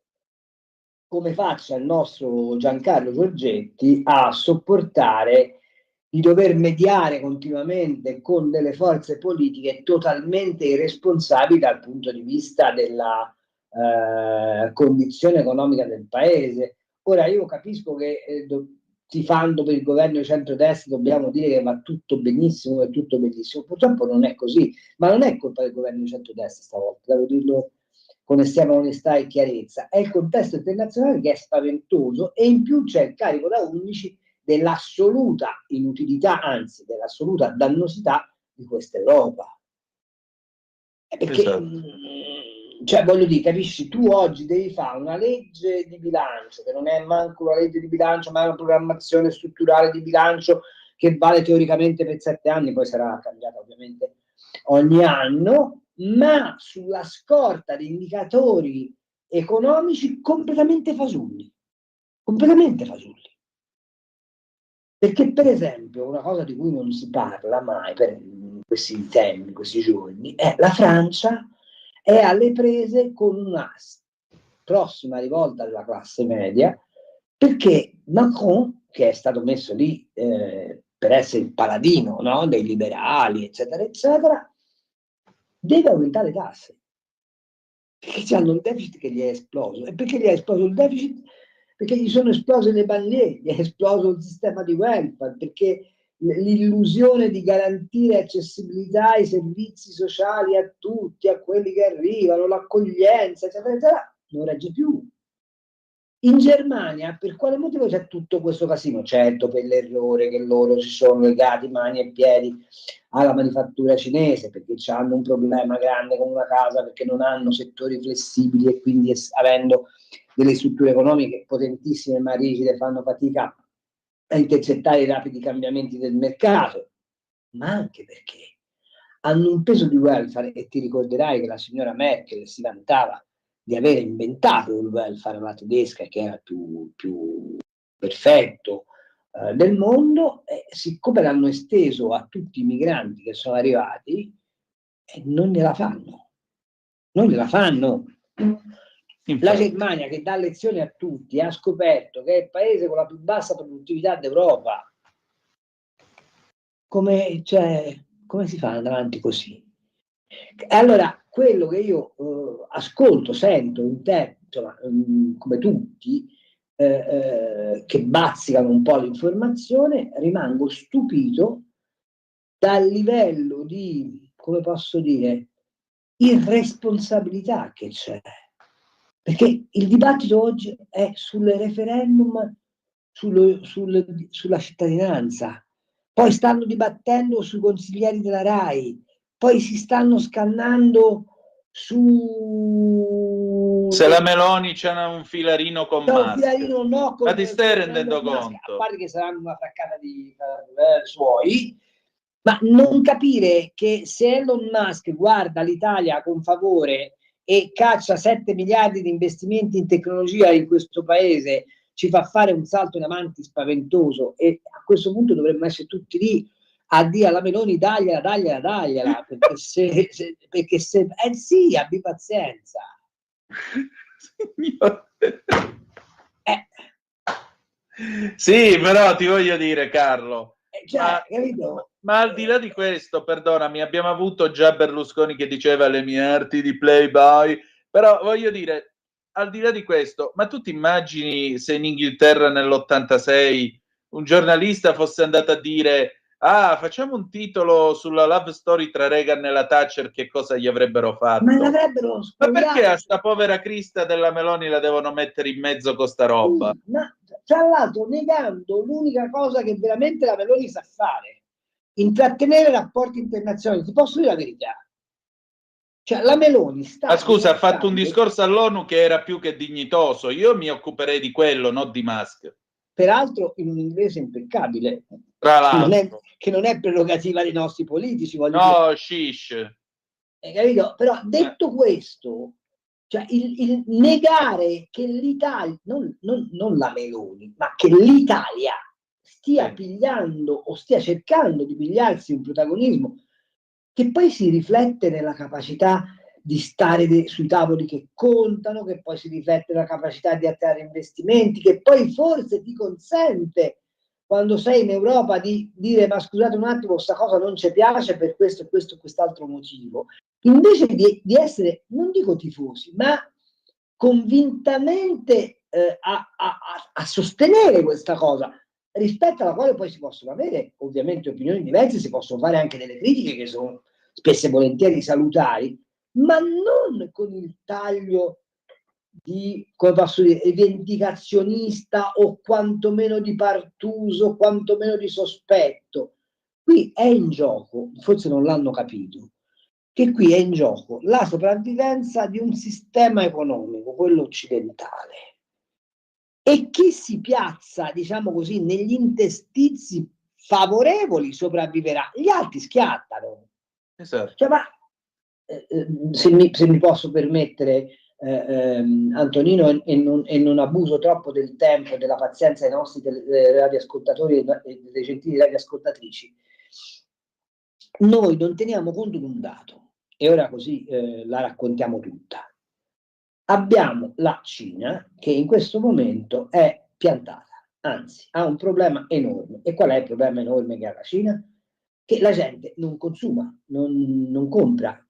come faccia il nostro Giancarlo Giorgetti a sopportare di dover mediare continuamente con delle forze politiche totalmente irresponsabili dal punto di vista della condizione economica del paese. Ora io capisco che tifando per il governo di centrodestra dobbiamo dire che va tutto benissimo, è tutto bellissimo. Purtroppo non è così, ma non è colpa del governo di centrodestra stavolta, devo dirlo con estrema onestà e chiarezza. È il contesto internazionale che è spaventoso, e in più c'è il carico da 11 dell'assoluta inutilità, anzi dell'assoluta dannosità di questa Europa. Perché, cioè, voglio dire, capisci, tu oggi devi fare una legge di bilancio, che non è manco una legge di bilancio, ma è una programmazione strutturale di bilancio che vale teoricamente per 7 anni, poi sarà cambiata ovviamente ogni anno, ma sulla scorta di indicatori economici completamente fasulli. Completamente fasulli. Perché, per esempio, una cosa di cui non si parla mai in questi tempi, in questi giorni, è la Francia è alle prese con una prossima rivolta della classe media, perché Macron, che è stato messo lì per essere il paladino, no, dei liberali, eccetera, eccetera, deve aumentare le tasse. Perché hanno il deficit che gli è esploso. E perché gli è esploso il deficit? Perché gli sono esplose le banlieue, gli è esploso il sistema di welfare, perché l'illusione di garantire accessibilità ai servizi sociali a tutti, a quelli che arrivano, l'accoglienza, eccetera, eccetera, non regge più. In Germania, per quale motivo c'è tutto questo casino? Certo, per l'errore che loro si sono legati mani e piedi alla manifattura cinese, perché hanno un problema grande con una casa, perché non hanno settori flessibili e quindi avendo delle strutture economiche potentissime ma rigide fanno fatica a intercettare i rapidi cambiamenti del mercato, ma anche perché hanno un peso di welfare, e ti ricorderai che la signora Merkel si vantava di aver inventato il welfare alla tedesca, che era più perfetto del mondo, siccome l'hanno esteso a tutti i migranti che sono arrivati, non gliela fanno. Non gliela fanno. La Germania, che dà lezioni a tutti, ha scoperto che è il paese con la più bassa produttività d'Europa. Come si fa avanti così? Allora, quello che io ascolto, sento, insomma, come tutti, che bazzicano un po' l'informazione, rimango stupito dal livello di, come posso dire, irresponsabilità che c'è. Perché il dibattito oggi è sul referendum sulla cittadinanza, poi stanno dibattendo sui consiglieri della RAI, poi si stanno scannando su... Se la Meloni c'ha un filarino con Musk. Filarino no, ma ti stai rendendo conto? A parte che saranno una fraccata di suoi, ma non capire che se Elon Musk guarda l'Italia con favore e caccia 7 miliardi di investimenti in tecnologia in questo paese, ci fa fare un salto in avanti spaventoso, e a questo punto dovremmo essere tutti lì a dire alla Meloni dagliela, perché se sì, abbi pazienza. Sì, però ti voglio dire, Carlo, capito? Ma al di là di questo, perdonami, abbiamo avuto già Berlusconi che diceva le mie arti di playboy, però voglio dire, al di là di questo, ma tu ti immagini se in Inghilterra nell'86 un giornalista fosse andato a dire facciamo un titolo sulla love story tra Reagan e la Thatcher, che cosa gli avrebbero fatto? Ma l'avrebbero spogliato. Ma perché a sta povera Crista della Meloni la devono mettere in mezzo con sta roba? Ma tra l'altro negando l'unica cosa che veramente la Meloni sa fare, intrattenere rapporti internazionali. Ti posso dire la verità? Cioè la Meloni sta... scusa, ha fatto un discorso all'ONU che era più che dignitoso. Io mi occuperei di quello, non di Musk. Peraltro in un inglese impeccabile, Tra l'altro. che non è prerogativa dei nostri politici, voglio No, dire. shish. Capito? Però detto questo, cioè il negare che l'Italia, non la Meloni, ma che l'Italia stia pigliando o stia cercando di pigliarsi un protagonismo che poi si riflette nella capacità di stare sui tavoli che contano, che poi si riflette nella capacità di attrarre investimenti, che poi forse ti consente, quando sei in Europa, di dire ma scusate un attimo, questa cosa non ci piace per questo e quest'altro motivo. Invece di essere, non dico tifosi, ma convintamente a sostenere questa cosa, rispetto alla quale poi si possono avere ovviamente opinioni diverse, si possono fare anche delle critiche che sono spesso e volentieri salutari, ma non con il taglio di, come posso dire, vendicazionista o quantomeno di partuso, quantomeno di sospetto. Qui è in gioco, forse non l'hanno capito, che qui è in gioco la sopravvivenza di un sistema economico, quello occidentale. E chi si piazza, diciamo così, negli interstizi favorevoli sopravviverà, gli altri schiattano. Esatto. Cioè, ma se mi posso permettere, Antonino, e non abuso troppo del tempo e della pazienza dei nostri radioascoltatori e delle gentili radioascoltatrici, noi non teniamo conto di un dato, e ora così la raccontiamo tutta. Abbiamo la Cina che in questo momento è piantata, anzi ha un problema enorme. E qual è il problema enorme che ha la Cina? Che la gente non consuma, non compra,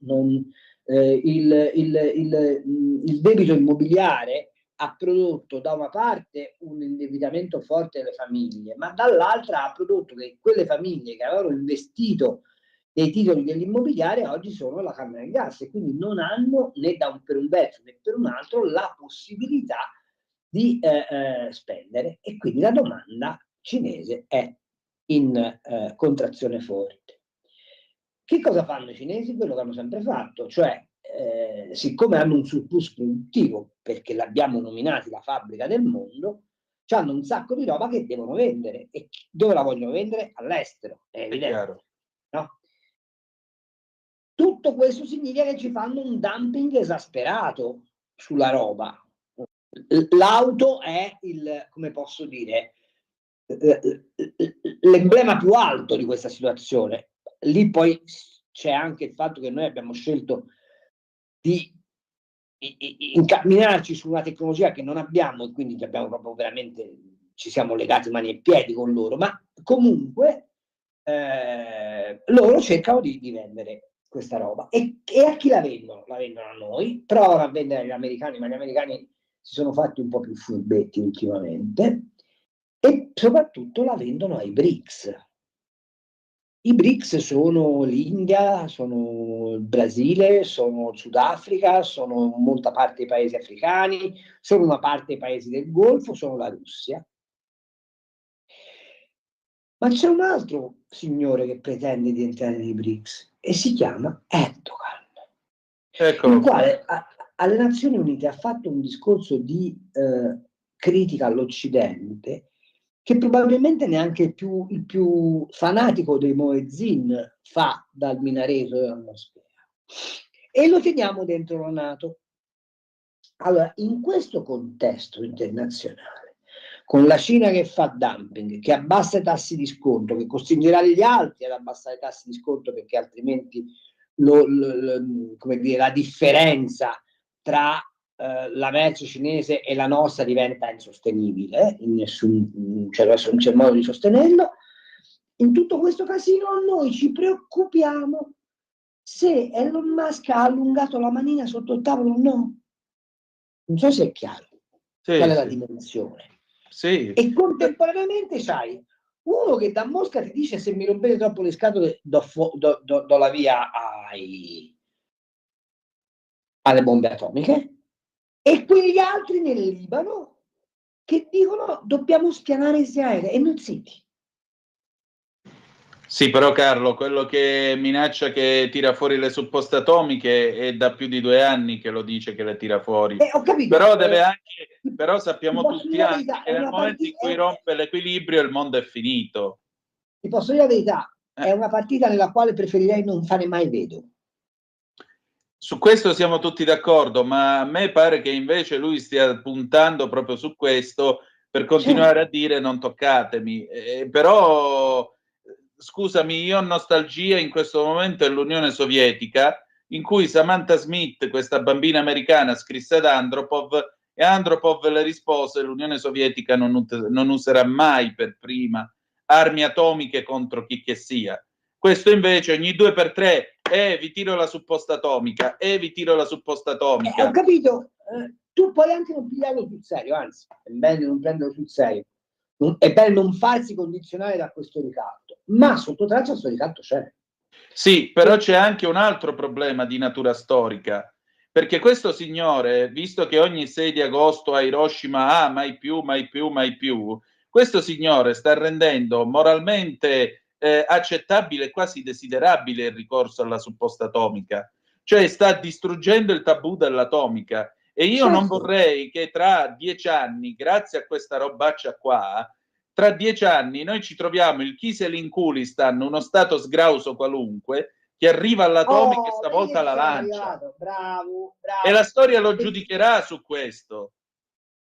il debito immobiliare ha prodotto da una parte un indebitamento forte delle famiglie, ma dall'altra ha prodotto che quelle famiglie che avevano investito dei titoli dell'immobiliare oggi sono la canna del gas e quindi non hanno né per un verso né per un altro la possibilità di spendere, e quindi la domanda cinese è in contrazione forte. Che cosa fanno i cinesi? Quello che hanno sempre fatto, cioè siccome hanno un surplus produttivo, perché l'abbiamo nominati la fabbrica del mondo, hanno un sacco di roba che devono vendere. E dove la vogliono vendere? All'estero, è evidente. No? Tutto questo significa che ci fanno un dumping esasperato sulla roba. L'auto è come posso dire, l'emblema più alto di questa situazione. Lì poi c'è anche il fatto che noi abbiamo scelto di incamminarci su una tecnologia che non abbiamo e quindi abbiamo proprio veramente, ci siamo legati mani e piedi con loro, ma comunque loro cercano di vendere questa roba e a chi la vendono? La vendono a noi, provano a vendere agli americani, ma gli americani si sono fatti un po' più furbetti ultimamente, e soprattutto la vendono ai BRICS. I BRICS sono l'India, sono il Brasile, sono il Sudafrica, sono molta parte dei paesi africani, sono una parte dei paesi del Golfo, sono la Russia. Ma c'è un altro signore che pretende di entrare nei BRICS e si chiama Erdogan, il quale alle Nazioni Unite ha fatto un discorso di critica all'Occidente che probabilmente neanche il più fanatico dei Muezzin fa dal minareto della moschea, e lo teniamo dentro la NATO. Allora, in questo contesto internazionale, con la Cina che fa dumping, che abbassa i tassi di sconto, che costringerà gli altri ad abbassare i tassi di sconto perché altrimenti come dire, la differenza tra la merce cinese e la nostra diventa insostenibile, non c'è modo di sostenerlo. In tutto questo casino noi ci preoccupiamo se Elon Musk ha allungato la manina sotto il tavolo o no. Non so se è chiaro qual è la dimensione. Sì. E contemporaneamente c'hai uno che da Mosca ti dice: se mi rompete troppo le scatole do la via alle bombe atomiche, e quegli altri nel Libano che dicono: dobbiamo spianare Israele, e non zitti. Sì, però Carlo, quello che minaccia che tira fuori le supposte atomiche è da più di 2 anni che lo dice che le tira fuori. Ho capito. Però deve anche, però sappiamo ti posso tutti dire la anche verità, che è nel una momento in cui rompe l'equilibrio il mondo è finito. Ti posso dire la verità, è una partita nella quale preferirei non fare mai vedo. Su questo siamo tutti d'accordo, ma a me pare che invece lui stia puntando proprio su questo per continuare a dire non toccatemi. Però, scusami, io ho nostalgia in questo momento dell'Unione Sovietica, in cui Samantha Smith, questa bambina americana, scrisse ad Andropov e Andropov le rispose: l'Unione Sovietica non userà mai per prima armi atomiche contro chi che sia. Questo invece ogni 2x3 vi tiro la supposta atomica, vi tiro la supposta atomica. Ho capito, tu puoi anche non pigliarlo sul serio, anzi, è meglio non prenderlo sul serio. È bello non farsi condizionare da questo ricatto, ma sotto traccia questo ricatto c'è. Sì, però c'è anche un altro problema di natura storica, perché questo signore, visto che ogni 6 di agosto a Hiroshima, mai più, mai più, mai più, questo signore sta rendendo moralmente accettabile e quasi desiderabile il ricorso alla supposta atomica, cioè sta distruggendo il tabù dell'atomica. E io non vorrei che tra 10 anni, grazie a questa robaccia qua, tra 10 anni noi ci troviamo il Kisel-in-Kulistan, uno stato sgrauso qualunque, che arriva all'atomica e stavolta la lancia. Bravo. E la storia lo giudicherà su questo.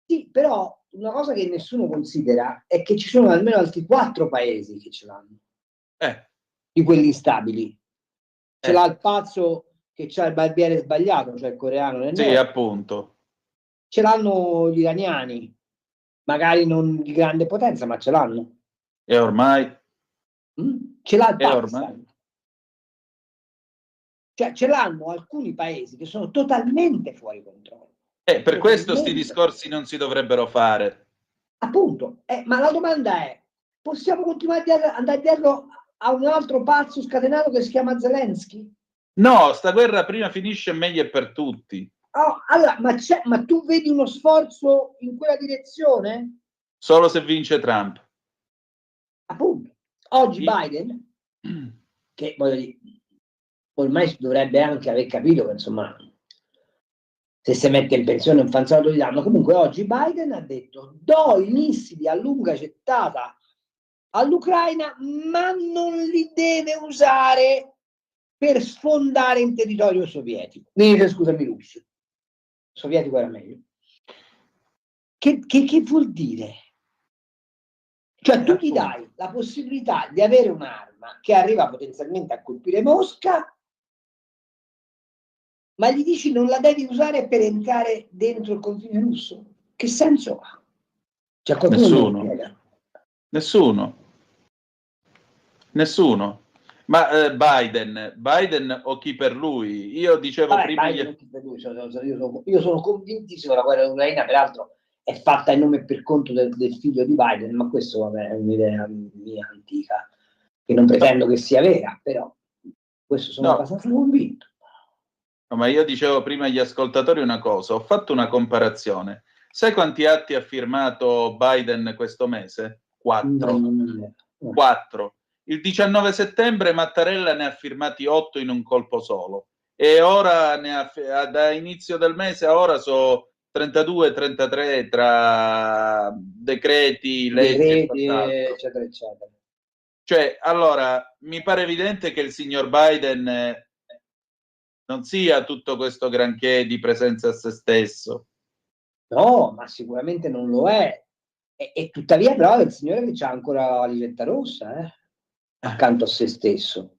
Sì, però una cosa che nessuno considera è che ci sono almeno altri 4 paesi che ce l'hanno. Di quelli instabili. Ce l'ha il pazzo che c'ha il barbiere sbagliato, cioè il coreano nel nord. Appunto. Ce l'hanno gli iraniani, magari non di grande potenza, ma ce l'hanno. E ormai? Ce l'ha il Pakistan. Cioè ce l'hanno alcuni paesi che sono totalmente fuori controllo. Per questo sti discorsi non si dovrebbero fare. Appunto, ma la domanda è, possiamo continuare ad andare dietro a un altro pazzo scatenato che si chiama Zelensky? No, sta guerra prima finisce meglio è per tutti. Oh, allora, ma tu vedi uno sforzo in quella direzione? Solo se vince Trump. Appunto. Oggi Biden, che voglio dire, ormai dovrebbe anche aver capito che insomma se si mette in pensione un fanzato di danno. Comunque oggi Biden ha detto: do i missili a lunga gettata all'Ucraina, ma non li deve usare per sfondare in territorio sovietico. Scusami, russo. Sovietico era meglio. Che vuol dire? Cioè tu gli dai la possibilità di avere un'arma che arriva potenzialmente a colpire Mosca, ma gli dici non la devi usare per entrare dentro il confine russo? Che senso ha? Cioè, Nessuno. Ma Biden o chi per lui? Io dicevo prima... Io sono convintissimo che la guerra dell'Ucraina, peraltro, è fatta in nome e per conto del figlio di Biden, ma questo vabbè, è un'idea mia antica, che non pretendo che sia vera, però questo sono abbastanza convinto. No, ma io dicevo prima agli ascoltatori una cosa, ho fatto una comparazione. Sai quanti atti ha firmato Biden questo mese? 4. 4. Il 19 settembre Mattarella ne ha firmati 8 in un colpo solo. E ora da inizio del mese a ora sono 32-33 tra decreti, leggi e eccetera, eccetera. Cioè, allora, mi pare evidente che il signor Biden non sia tutto questo granché di presenza a se stesso. No, ma sicuramente non lo è. E tuttavia però è il signore che c'ha ancora la valigetta rossa, accanto a se stesso.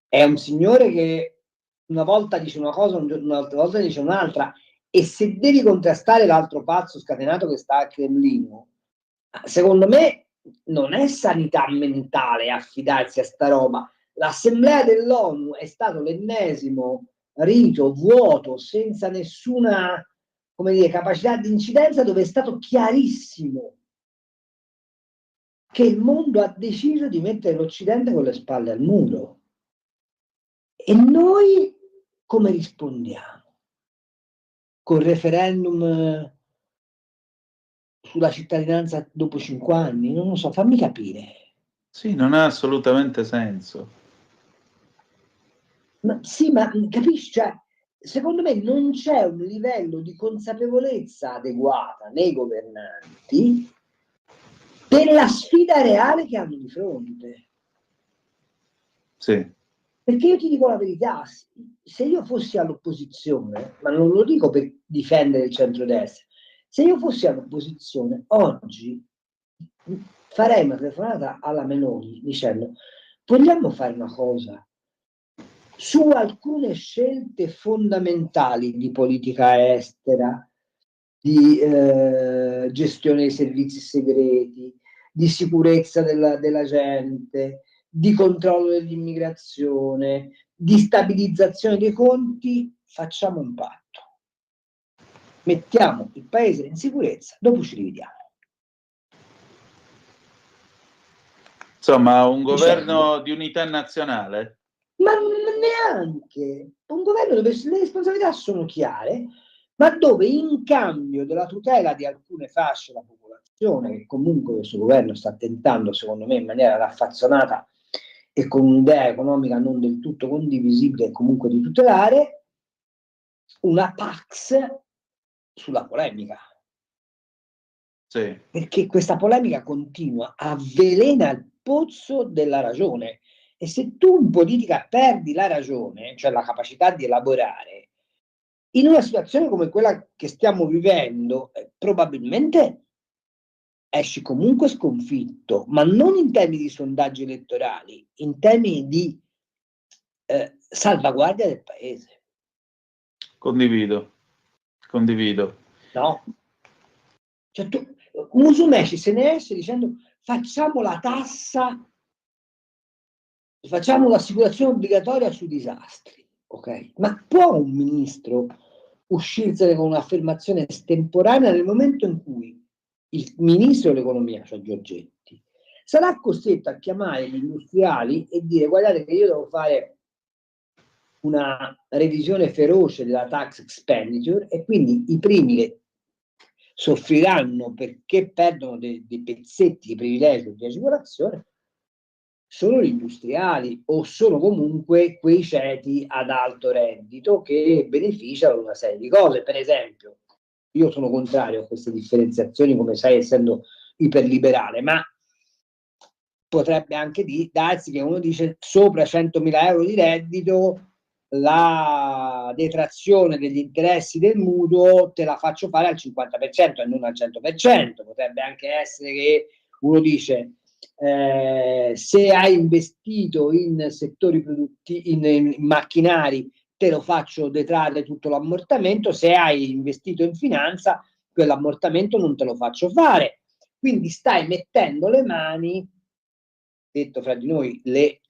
È un signore che una volta dice una cosa, un'altra volta dice un'altra, e se devi contrastare l'altro pazzo scatenato che sta a Cremlino, secondo me non è sanità mentale affidarsi a sta roba. L'assemblea dell'ONU è stato l'ennesimo rito vuoto, senza nessuna, come dire, capacità di incidenza, dove è stato chiarissimo che il mondo ha deciso di mettere l'Occidente con le spalle al muro. E noi come rispondiamo? Col referendum sulla cittadinanza dopo 5 anni? Non lo so, fammi capire. Sì, non ha assolutamente senso. Sì, ma capisci? Cioè, secondo me non c'è un livello di consapevolezza adeguata nei governanti della sfida reale che hanno di fronte. Sì. Perché io ti dico la verità, se io fossi all'opposizione, ma non lo dico per difendere il centrodestra, se io fossi all'opposizione oggi farei una telefonata alla Meloni dicendo: vogliamo fare una cosa su alcune scelte fondamentali di politica estera, di gestione dei servizi segreti, di sicurezza della gente, di controllo dell'immigrazione, di stabilizzazione dei conti, facciamo un patto. Mettiamo il paese in sicurezza, dopo ci rivediamo. Insomma, un governo di unità nazionale? Ma neanche. Un governo dove le responsabilità sono chiare, ma dove in cambio della tutela di alcune fasce della popolazione, che comunque questo governo sta tentando, secondo me, in maniera raffazzonata e con un'idea economica non del tutto condivisibile, comunque di tutelare, una pax sulla polemica. Sì. Perché questa polemica continua, avvelena il pozzo della ragione. E se tu in politica perdi la ragione, cioè la capacità di elaborare, in una situazione come quella che stiamo vivendo, probabilmente esci comunque sconfitto, ma non in termini di sondaggi elettorali, in termini di salvaguardia del paese. Condivido. No? Cioè Musumeci se ne esce dicendo: facciamo la tassa, facciamo l'assicurazione obbligatoria sui disastri, ok? Ma può un ministro uscirsene con un'affermazione estemporanea nel momento in cui il ministro dell'economia, cioè Giorgetti, sarà costretto a chiamare gli industriali e dire: guardate che io devo fare una revisione feroce della tax expenditure e quindi i primi che soffriranno perché perdono dei pezzetti di privilegio di agevolazione sono gli industriali, o sono comunque quei ceti ad alto reddito che beneficiano di una serie di cose. Per esempio, io sono contrario a queste differenziazioni, come sai, essendo iperliberale, ma potrebbe anche darsi che uno dice: sopra 100.000 euro di reddito la detrazione degli interessi del mutuo te la faccio fare al 50% e non al 100%. Potrebbe anche essere che uno dice: se hai investito in settori produttivi, in macchinari, te lo faccio detrarre tutto l'ammortamento; se hai investito in finanza, quell'ammortamento non te lo faccio fare. Quindi stai mettendo le mani, detto fra di noi,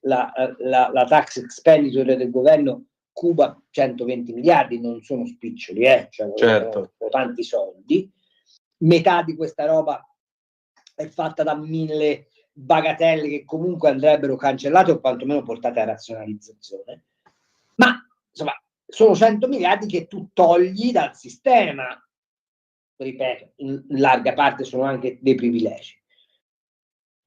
la tax expenditure del governo cuba 120 miliardi, non sono spiccioli, cioè certo. sono tanti soldi. Metà di questa roba è fatta da 1000 bagatelle che comunque andrebbero cancellate o quantomeno portate a razionalizzazione. Ma insomma, sono 100 miliardi che tu togli dal sistema. Ripeto, in larga parte sono anche dei privilegi.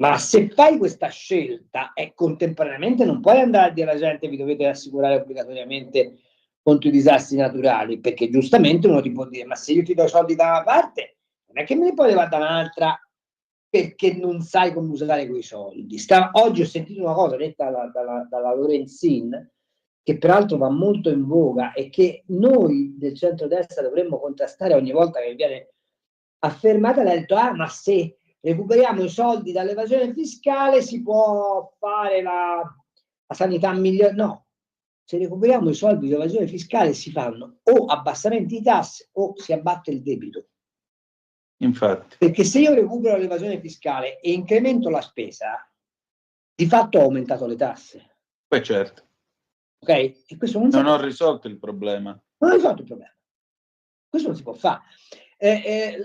Ma se fai questa scelta e contemporaneamente non puoi andare a dire alla gente: vi dovete assicurare obbligatoriamente contro i disastri naturali, perché giustamente uno ti può dire: ma se io ti do i soldi da una parte, non è che me ne puoi levare da un'altra perché non sai come usare quei soldi. Oggi ho sentito una cosa detta dalla Lorenzin, che peraltro va molto in voga e che noi del centrodestra dovremmo contrastare ogni volta che viene affermata. Ha detto: ma se recuperiamo i soldi dall'evasione fiscale si può fare la sanità migliore. No, se recuperiamo i soldi dall'evasione fiscale si fanno o abbassamenti di tasse o si abbatte il debito. Infatti. Perché se io recupero l'evasione fiscale e incremento la spesa, di fatto ho aumentato le tasse. Poi certo. Ok? E questo non ho risolto il problema. Non ho risolto il problema. Questo non si può fare.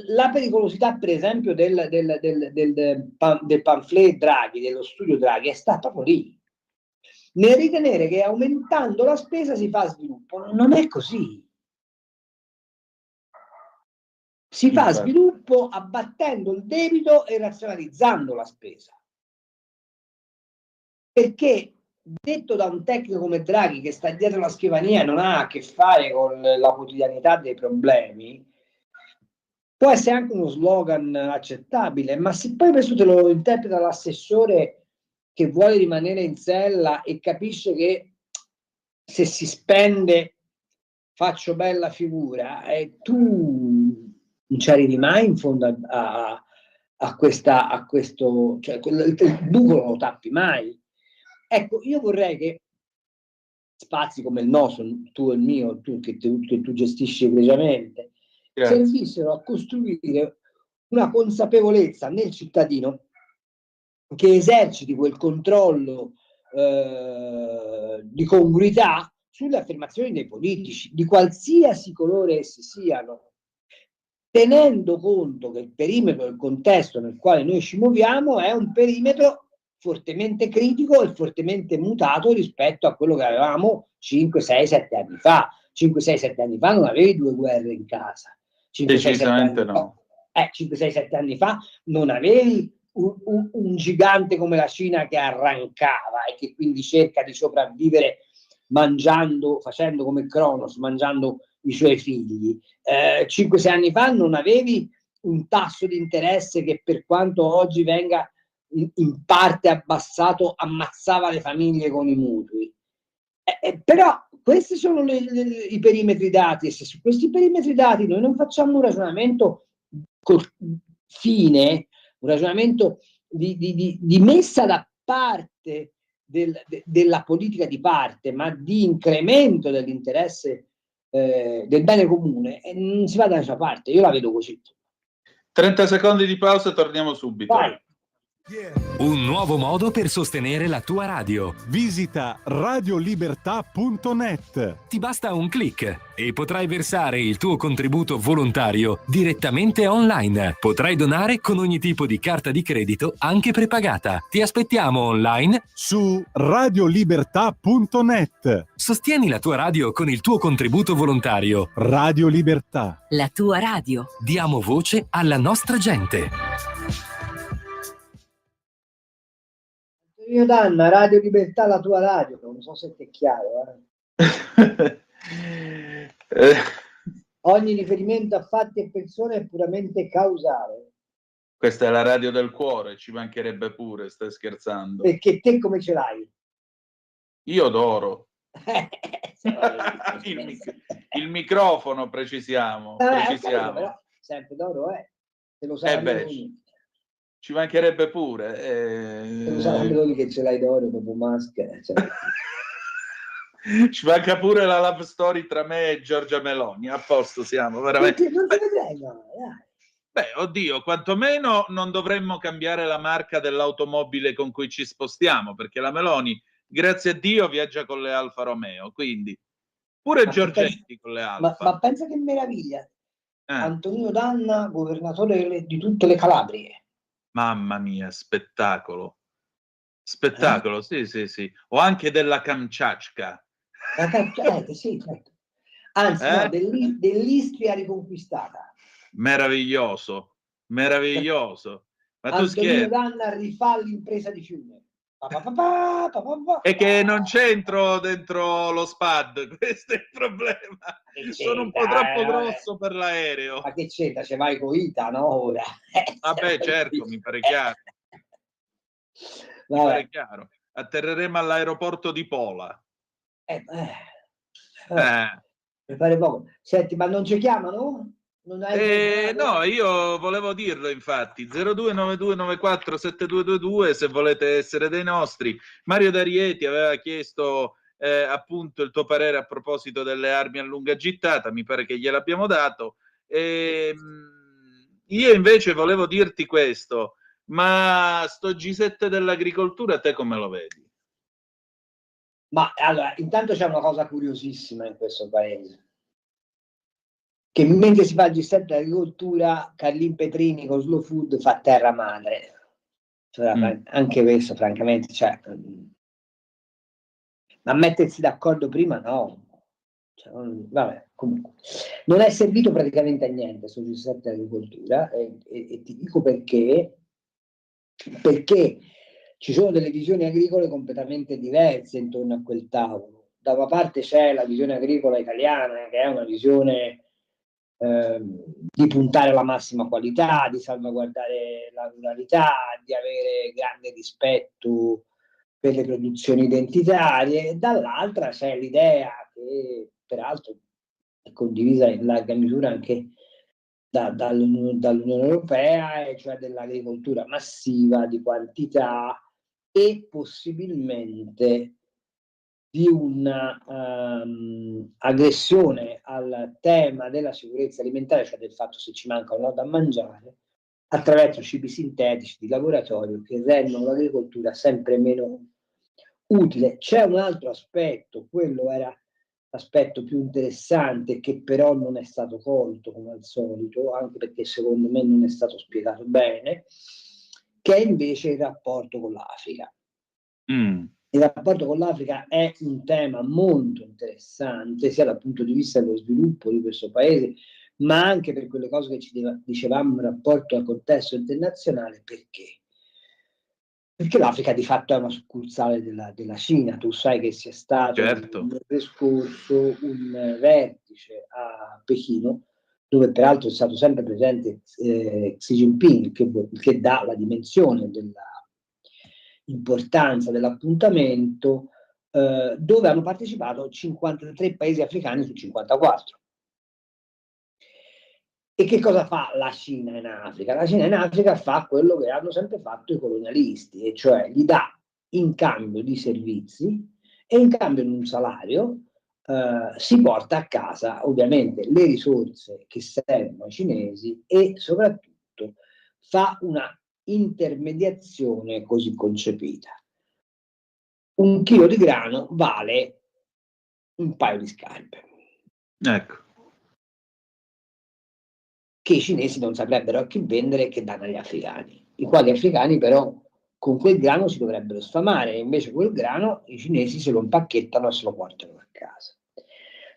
La pericolosità, per esempio, del pamphlet Draghi, dello studio Draghi, è stata proprio lì, nel ritenere che aumentando la spesa si fa sviluppo. Non è così. Si fa sviluppo abbattendo il debito e razionalizzando la spesa. perché detto da un tecnico come Draghi, che sta dietro la scrivania e non ha a che fare con la quotidianità dei problemi, può essere anche uno slogan accettabile, ma se poi questo te lo interpreta l'assessore che vuole rimanere in sella e capisce che se si spende faccio bella figura, e tu non ci arrivi mai in fondo a questo, cioè il buco non lo tappi mai. Ecco, io vorrei che spazi come il nostro, tu e il mio, che tu gestisci egregiamente, servissero a costruire una consapevolezza nel cittadino che eserciti quel controllo di congruità sulle affermazioni dei politici, di qualsiasi colore essi siano, tenendo conto che il perimetro del contesto nel quale noi ci muoviamo è un perimetro fortemente critico e fortemente mutato rispetto a quello che avevamo 5, 6, 7 anni fa. 5, 6, 7 anni fa non avevi 2 guerre in casa. 5, Decisamente 6, no. 5, 6, 7 anni fa non avevi un gigante come la Cina che arrancava e che quindi cerca di sopravvivere mangiando, facendo come Cronos, mangiando i suoi figli. 5-6 anni fa non avevi un tasso di interesse che, per quanto oggi venga in parte abbassato, ammazzava le famiglie con i mutui. Però questi sono i perimetri dati, e se su questi perimetri dati noi non facciamo un ragionamento fine, un ragionamento di messa da parte della politica di parte, ma di incremento dell'interesse del bene comune, non si va da nessuna parte. Io la vedo così. 30 secondi di pausa e torniamo subito. Vai. Un nuovo modo per sostenere la tua radio. Visita radiolibertà.net. Ti basta un click e potrai versare il tuo contributo volontario direttamente online. Potrai donare con ogni tipo di carta di credito, anche prepagata. Ti aspettiamo online su radiolibertà.net. Sostieni la tua radio con il tuo contributo volontario. Radio Libertà. La tua radio. Diamo voce alla nostra gente. Io Danna, Radio Libertà, la tua radio, non so se è chiaro. Ogni riferimento a fatti e persone è puramente causale. Questa è la radio del cuore, ci mancherebbe pure, stai scherzando. Perché te come ce l'hai? Io d'oro. il microfono, precisiamo. Però, sempre d'oro, te lo sai. Ci mancherebbe pure. Non sapevo che ce l'hai d'oro dopo Musk. Cioè. Ci manca pure la love story tra me e Giorgia Meloni. A posto siamo, veramente. Non ti vedrei, no. Beh, oddio, quantomeno non dovremmo cambiare la marca dell'automobile con cui ci spostiamo, perché la Meloni, grazie a Dio, viaggia con le Alfa Romeo, quindi pure Giorgetti con le Alfa. Ma pensa che meraviglia. Antonino Danna, governatore di tutte le Calabrie. Mamma mia, spettacolo. Spettacolo, sì. O anche della Kamchatka. Sì, certo. Anzi, no, dell'Istria riconquistata. Meraviglioso. Ma tu Antonino Danna rifà l'impresa di Fiume. E che non c'entro dentro lo SPAD, questo è il problema. Sono un po' troppo grosso per l'aereo. Ma che c'entra? Ce vai con Ita, no? Ora. Vabbè, certo, mi pare chiaro. Mi pare chiaro. Atterreremo all'aeroporto di Pola. Per fare poco. Senti, ma non ci chiamano? No, io volevo dirlo, infatti. 0292947222 se volete essere dei nostri. Mario D'Arieti aveva chiesto appunto il tuo parere a proposito delle armi a lunga gittata, mi pare che gliel'abbiamo dato. Io invece volevo dirti questo, ma sto G7 dell'agricoltura te come lo vedi? Ma allora, intanto c'è una cosa curiosissima in questo paese, che mentre si fa il G7 dell'agricoltura, Carlin Petrini con Slow Food fa terra madre. Cioè, anche questo, francamente, cioè, ma mettersi d'accordo prima no. Cioè, vabbè, comunque. Non è servito praticamente a niente sul G7 dell'agricoltura, e ti dico perché ci sono delle visioni agricole completamente diverse intorno a quel tavolo. Da una parte c'è la visione agricola italiana, che è una visione di puntare alla massima qualità, di salvaguardare la ruralità, di avere grande rispetto per le produzioni identitarie, e dall'altra c'è l'idea, che peraltro è condivisa in larga misura anche dall'Unione Europea, e cioè dell'agricoltura massiva, di quantità, e possibilmente di una aggressione al tema della sicurezza alimentare, cioè del fatto se ci manca o no da mangiare, attraverso cibi sintetici di laboratorio che rendono l'agricoltura sempre meno utile. C'è un altro aspetto, quello era l'aspetto più interessante, che però non è stato colto come al solito, anche perché secondo me non è stato spiegato bene, che è invece il rapporto con l'Africa. Il rapporto con l'Africa è un tema molto interessante, sia dal punto di vista dello sviluppo di questo paese, ma anche per quelle cose che ci dicevamo in rapporto al contesto internazionale. Perché? Perché l'Africa di fatto è una succursale della Cina. Tu sai che sia stato il mese scorso un vertice a Pechino, dove peraltro è stato sempre presente Xi Jinping, che dà la dimensione dell'importanza dell'appuntamento, dove hanno partecipato 53 paesi africani su 54. E che cosa fa la Cina in Africa? La Cina in Africa fa quello che hanno sempre fatto i colonialisti, e cioè gli dà in cambio di servizi e in cambio di un salario si porta a casa ovviamente le risorse che servono ai cinesi, e soprattutto fa una intermediazione così concepita. Un chilo di grano vale un paio di scarpe. Ecco. Che i cinesi non saprebbero a chi vendere, che danno agli africani, i quali africani però con quel grano si dovrebbero sfamare, e invece quel grano i cinesi se lo impacchettano e se lo portano a casa.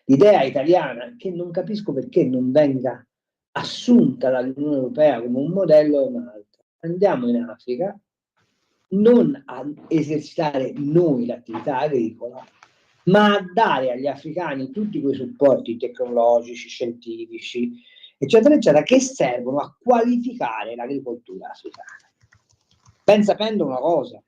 L'idea italiana, che non capisco perché non venga assunta dall'Unione Europea come un modello, è un'altra. Andiamo in Africa non a esercitare noi l'attività agricola, ma a dare agli africani tutti quei supporti tecnologici, scientifici, eccetera, eccetera, che servono a qualificare l'agricoltura africana. Ben sapendo una cosa,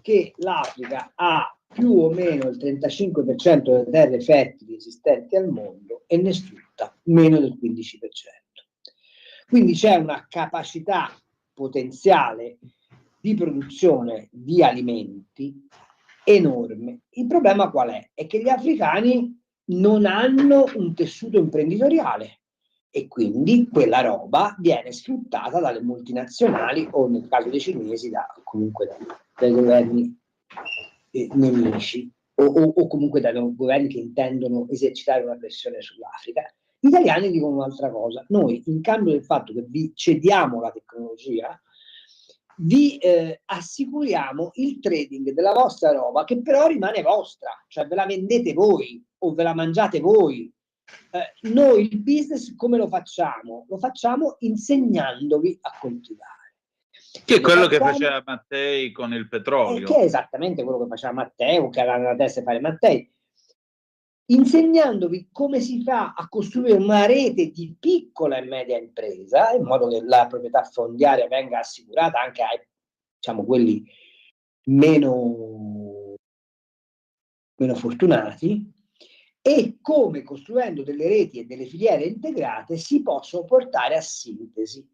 che l'Africa ha più o meno il 35% delle terre fertili esistenti al mondo e ne sfrutta meno del 15%. Quindi c'è una capacità potenziale di produzione di alimenti enorme. Il problema qual è? È che gli africani non hanno un tessuto imprenditoriale, e quindi quella roba viene sfruttata dalle multinazionali, o nel caso dei cinesi comunque dai governi nemici, o comunque dai governi che intendono esercitare una pressione sull'Africa. Gli italiani dicono un'altra cosa: noi, in cambio del fatto che vi cediamo la tecnologia, vi assicuriamo il trading della vostra roba, che però rimane vostra, cioè ve la vendete voi o ve la mangiate voi. Noi il business come lo facciamo? Lo facciamo insegnandovi a coltivare. Che è quello che faceva Mattei con il petrolio. Che è esattamente quello che faceva Mattei, o che aveva nella testa di fare Mattei. Insegnandovi come si fa a costruire una rete di piccola e media impresa, in modo che la proprietà fondiaria venga assicurata anche ai, diciamo, quelli meno fortunati, e come, costruendo delle reti e delle filiere integrate, si possono portare a sintesi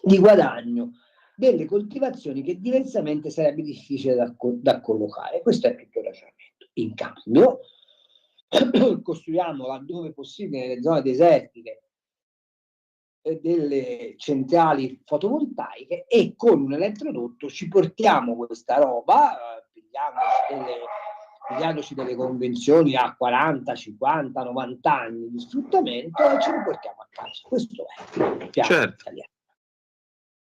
di guadagno delle coltivazioni che diversamente sarebbe difficile da collocare. Questo è tutto il ragionamento. In cambio, costruiamo laddove possibile nelle zone desertiche delle centrali fotovoltaiche, e con un elettrodotto ci portiamo questa roba, pigliandoci delle convenzioni a 40, 50, 90 anni di sfruttamento, e ce li portiamo a casa. Questo è il piano italiano.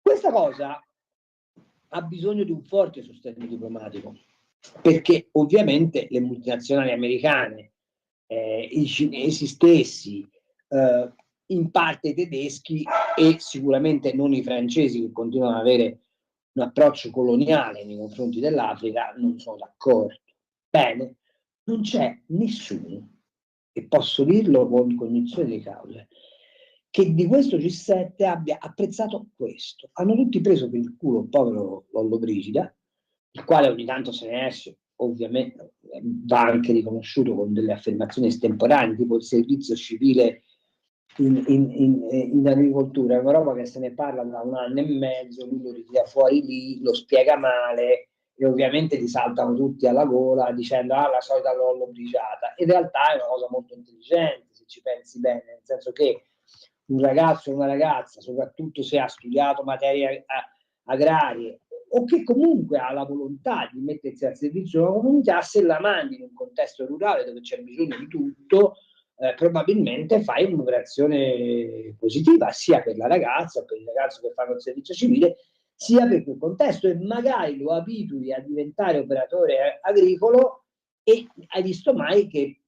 Questa cosa ha bisogno di un forte sostegno diplomatico, perché ovviamente le multinazionali americane, i cinesi stessi, in parte i tedeschi, e sicuramente non i francesi, che continuano ad avere un approccio coloniale nei confronti dell'Africa, non sono d'accordo. Bene, non c'è nessuno, e posso dirlo con cognizione di causa, che di questo G7 abbia apprezzato questo. Hanno tutti preso per il culo il povero Lollobrigida, il quale ogni tanto se ne esce, ovviamente va anche riconosciuto con delle affermazioni estemporanee, tipo il servizio civile in agricoltura, è una roba che se ne parla da 1 anno e mezzo, lui lo ritira fuori lì, lo spiega male, e ovviamente ti saltano tutti alla gola dicendo la solita Lollobrigida. In realtà è una cosa molto intelligente, se ci pensi bene, nel senso che un ragazzo o una ragazza, soprattutto se ha studiato materie agrarie o che comunque ha la volontà di mettersi al servizio della comunità, se la mandi in un contesto rurale dove c'è bisogno di tutto, probabilmente fai un'operazione positiva sia per la ragazza o per il ragazzo che fanno il servizio civile, sia per quel contesto, e magari lo abitui a diventare operatore agricolo e hai visto mai che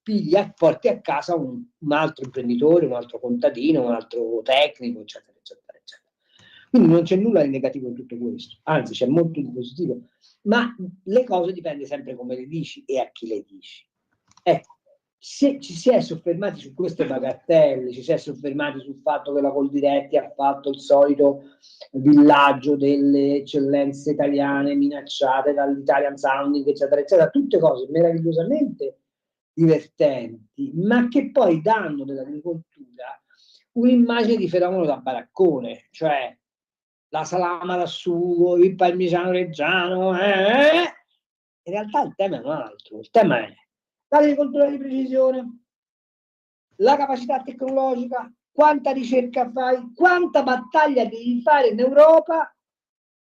porti a casa un altro imprenditore, un altro contadino, un altro tecnico, eccetera, eccetera, eccetera. Quindi non c'è nulla di negativo in tutto questo, anzi c'è molto di positivo, ma le cose dipende sempre come le dici e a chi le dici. Ecco, se ci si è soffermati su queste bagattelle, ci si è soffermati sul fatto che la Coldiretti ha fatto il solito villaggio delle eccellenze italiane minacciate dall'Italian Sounding, eccetera, eccetera, tutte cose meravigliosamente divertenti, ma che poi danno dell'agricoltura un'immagine di fenomeno da baraccone, cioè la salama da sugo, il parmigiano reggiano, in realtà il tema è un altro, il tema è l'agricoltura di precisione, la capacità tecnologica, quanta ricerca fai, quanta battaglia devi fare in Europa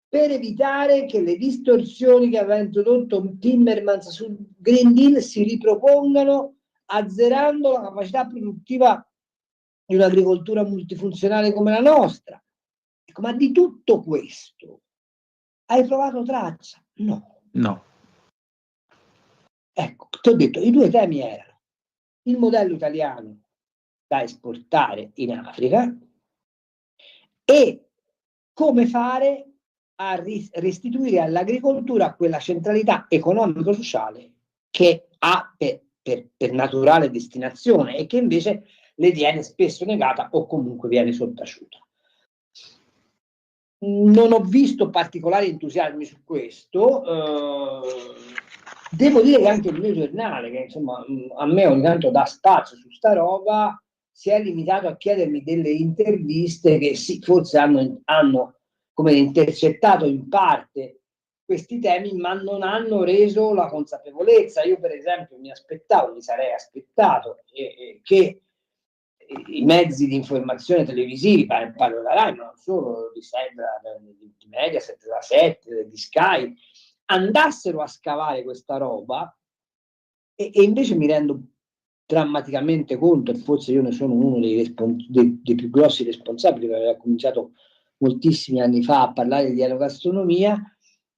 per evitare che le distorsioni che aveva introdotto Timmermans sul Green Deal si ripropongano, azzerando la capacità produttiva di un'agricoltura multifunzionale come la nostra. Ecco, ma di tutto questo hai trovato traccia? No. No. Ecco, ti ho detto, i 2 temi erano il modello italiano da esportare in Africa e come fare a restituire all'agricoltura quella centralità economico-sociale che ha per naturale destinazione e che invece le viene spesso negata o comunque viene sottaciuta. Non ho visto particolari entusiasmi su questo. Devo dire che anche il mio giornale, che insomma a me ogni tanto dà spazio su sta roba, si è limitato a chiedermi delle interviste che sì, forse hanno come intercettato in parte questi temi, ma non hanno reso la consapevolezza. Io per esempio mi sarei aspettato che i mezzi di informazione televisivi, parlo della Rai, ma non solo, di Mediaset, della 7, di Sky, andassero a scavare questa roba e invece mi rendo drammaticamente conto, e forse io ne sono uno dei più grossi responsabili, che aveva cominciato moltissimi anni fa a parlare di enogastronomia,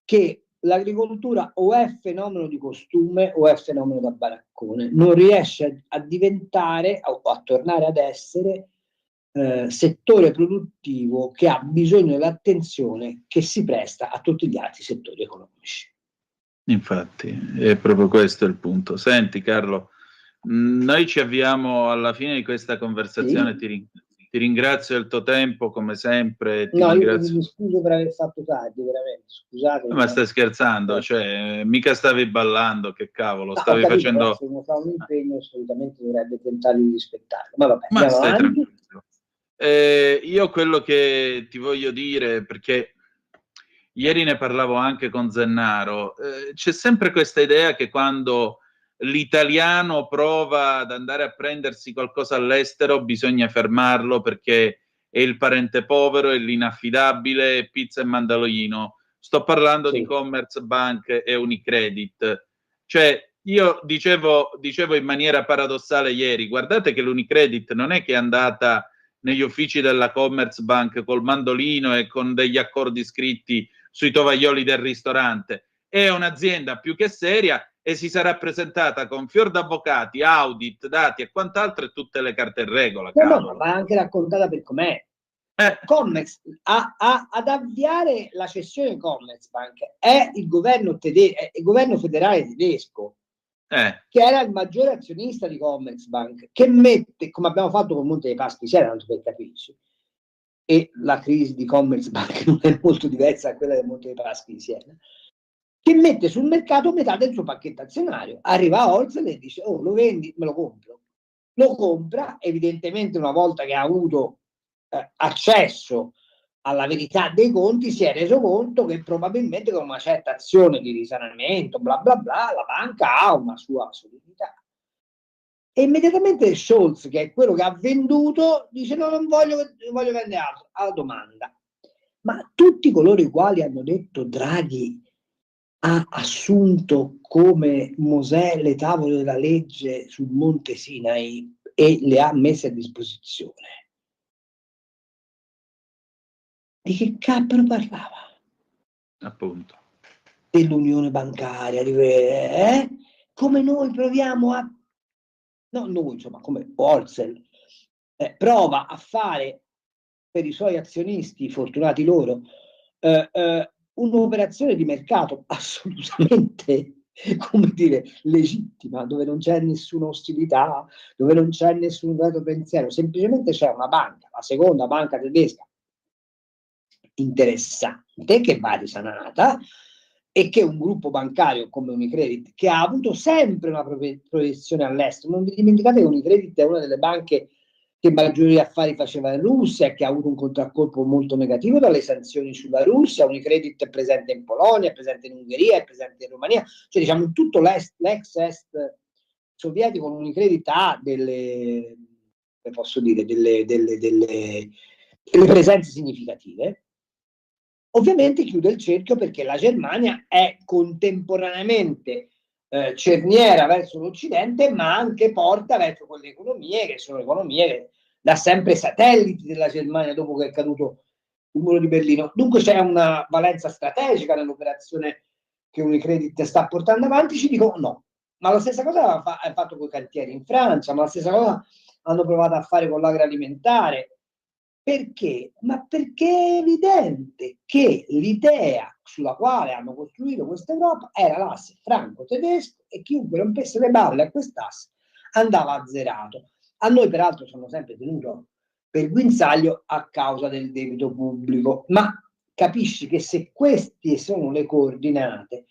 che l'agricoltura o è fenomeno di costume o è fenomeno da baraccone, non riesce a diventare o a tornare ad essere settore produttivo che ha bisogno dell'attenzione che si presta a tutti gli altri settori economici. Infatti, è proprio questo il punto. Senti Carlo, noi ci avviamo alla fine di questa conversazione, sì. Ti ringrazio del tuo tempo come sempre. No, io mi scuso per aver fatto tardi, veramente, scusate. Ma stai scherzando? Cioè, mica stavi ballando, che cavolo, stavi facendo... Se uno fa un impegno, assolutamente dovrebbe tentare di rispettarlo. Ma vabbè, ma stai tranquillo. Io quello che ti voglio dire, perché ieri ne parlavo anche con Zennaro, c'è sempre questa idea che quando l'italiano prova ad andare a prendersi qualcosa all'estero bisogna fermarlo perché è il parente povero, è l'inaffidabile, è pizza e mandolino. Sto parlando di Commerzbank e Unicredit. Cioè, io dicevo in maniera paradossale ieri, guardate che l'Unicredit non è che è andata negli uffici della Commerzbank col mandolino e con degli accordi scritti sui tovaglioli del ristorante. È un'azienda più che seria e si sarà presentata con fior d'avvocati, audit, dati e quant'altro e tutte le carte in regola. No, ma va anche raccontata per com'è. Ad avviare la cessione Commerzbank è il governo federale tedesco, che era il maggiore azionista di Commerzbank, che mette, come abbiamo fatto con Monte dei Paschi Siena, tanto per capirci, e la crisi di Commerzbank non è molto diversa da quella del Monte dei Paschi di Siena, che mette sul mercato metà del suo pacchetto azionario. Arriva Holzer e dice: oh, lo vendi? Me lo compro. Lo compra, evidentemente una volta che ha avuto accesso alla verità dei conti, si è reso conto che probabilmente con una certa azione di risanamento, bla bla bla, la banca ha una sua solidità. E immediatamente Scholz, che è quello che ha venduto, dice: no, non voglio vendere altro, alla domanda. Ma tutti coloro i quali hanno detto Draghi ha assunto come Mosè le tavole della legge sul Monte Sinai e le ha messe a disposizione, di che cappero parlava? Appunto. Dell'unione bancaria, come noi proviamo a... No, noi, insomma, come Holzer prova a fare per i suoi azionisti, fortunati loro, un'operazione di mercato assolutamente, come dire, legittima, dove non c'è nessuna ostilità, dove non c'è nessun dato pensiero, semplicemente c'è una banca, la seconda banca tedesca interessante, che va risanata, e che un gruppo bancario come Unicredit, che ha avuto sempre una proiezione all'estero. Non vi dimenticate che Unicredit è una delle banche che maggiori affari faceva in Russia e che ha avuto un contraccolpo molto negativo dalle sanzioni sulla Russia. Unicredit è presente in Polonia, è presente in Ungheria, è presente in Romania, cioè diciamo in tutto l'ex-est sovietico. Unicredit ha delle presenze significative. Ovviamente chiude il cerchio perché la Germania è contemporaneamente cerniera verso l'Occidente, ma anche porta verso quelle economie che sono economie che da sempre satelliti della Germania dopo che è caduto il muro di Berlino. Dunque c'è una valenza strategica nell'operazione che Unicredit sta portando avanti. Ci dicono no, ma la stessa cosa ha fatto con i cantieri in Francia, ma la stessa cosa hanno provato a fare con l'agroalimentare. Perché? Ma perché è evidente che l'idea sulla quale hanno costruito questa Europa era l'asse franco-tedesco e chiunque rompesse le balle a quest'asse andava azzerato. A noi peraltro sono sempre tenuto per guinzaglio a causa del debito pubblico, ma capisci che se queste sono le coordinate,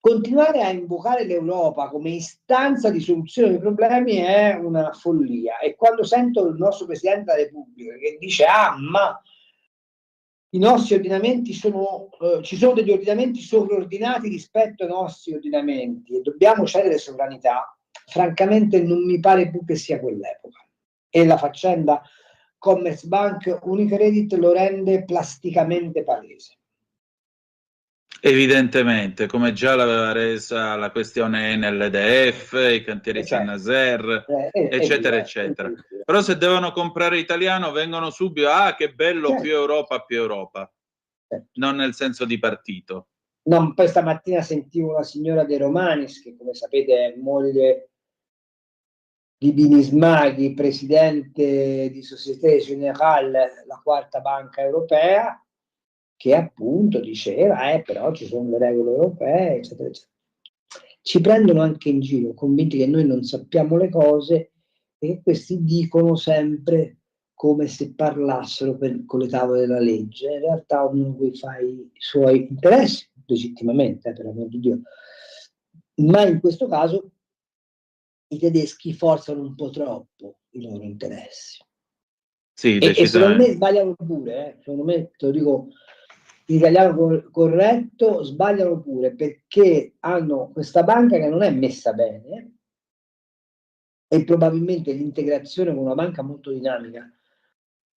continuare a invocare l'Europa come istanza di soluzione dei problemi è una follia. E quando sento il nostro Presidente della Repubblica che dice: ah, ma i nostri ordinamenti ci sono degli ordinamenti sovraordinati rispetto ai nostri ordinamenti e dobbiamo cedere sovranità, francamente non mi pare più che sia quell'epoca. E la faccenda Commerzbank Unicredit lo rende plasticamente palese. Evidentemente, come già l'aveva resa la questione NLDF, i cantieri Saint-Nazaire, eccetera, eccetera. Però se devono comprare italiano vengono subito: ah, che bello, più Europa, più Europa. Non nel senso di partito. No, poi stamattina sentivo la signora De Romanis, che come sapete è moglie di Bini Smaghi, presidente di Société Générale, la quarta banca europea, che appunto diceva però ci sono le regole europee, eccetera, eccetera. Ci prendono anche in giro, convinti che noi non sappiamo le cose e che questi dicono sempre come se parlassero con le tavole della legge. In realtà ognuno fa i suoi interessi, legittimamente, per amor di Dio. Ma in questo caso i tedeschi forzano un po' troppo i loro interessi. Sì, e secondo me sbagliano pure, secondo me, te lo dico in italiano corretto, sbagliano pure perché hanno questa banca che non è messa bene e probabilmente l'integrazione con una banca molto dinamica,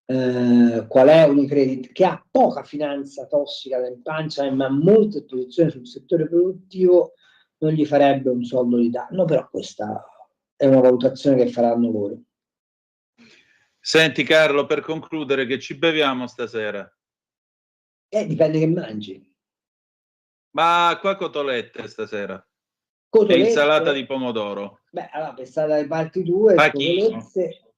qual è Unicredit, che ha poca finanza tossica in pancia ma molta esposizione sul settore produttivo, non gli farebbe un soldo di danno, però questa è una valutazione che faranno loro. Senti Carlo, per concludere, che ci beviamo stasera? Dipende che mangi. Ma qua cotolette stasera. Cotolette, e insalata di pomodoro. Beh, allora per stare dalle parti tue, cotolette,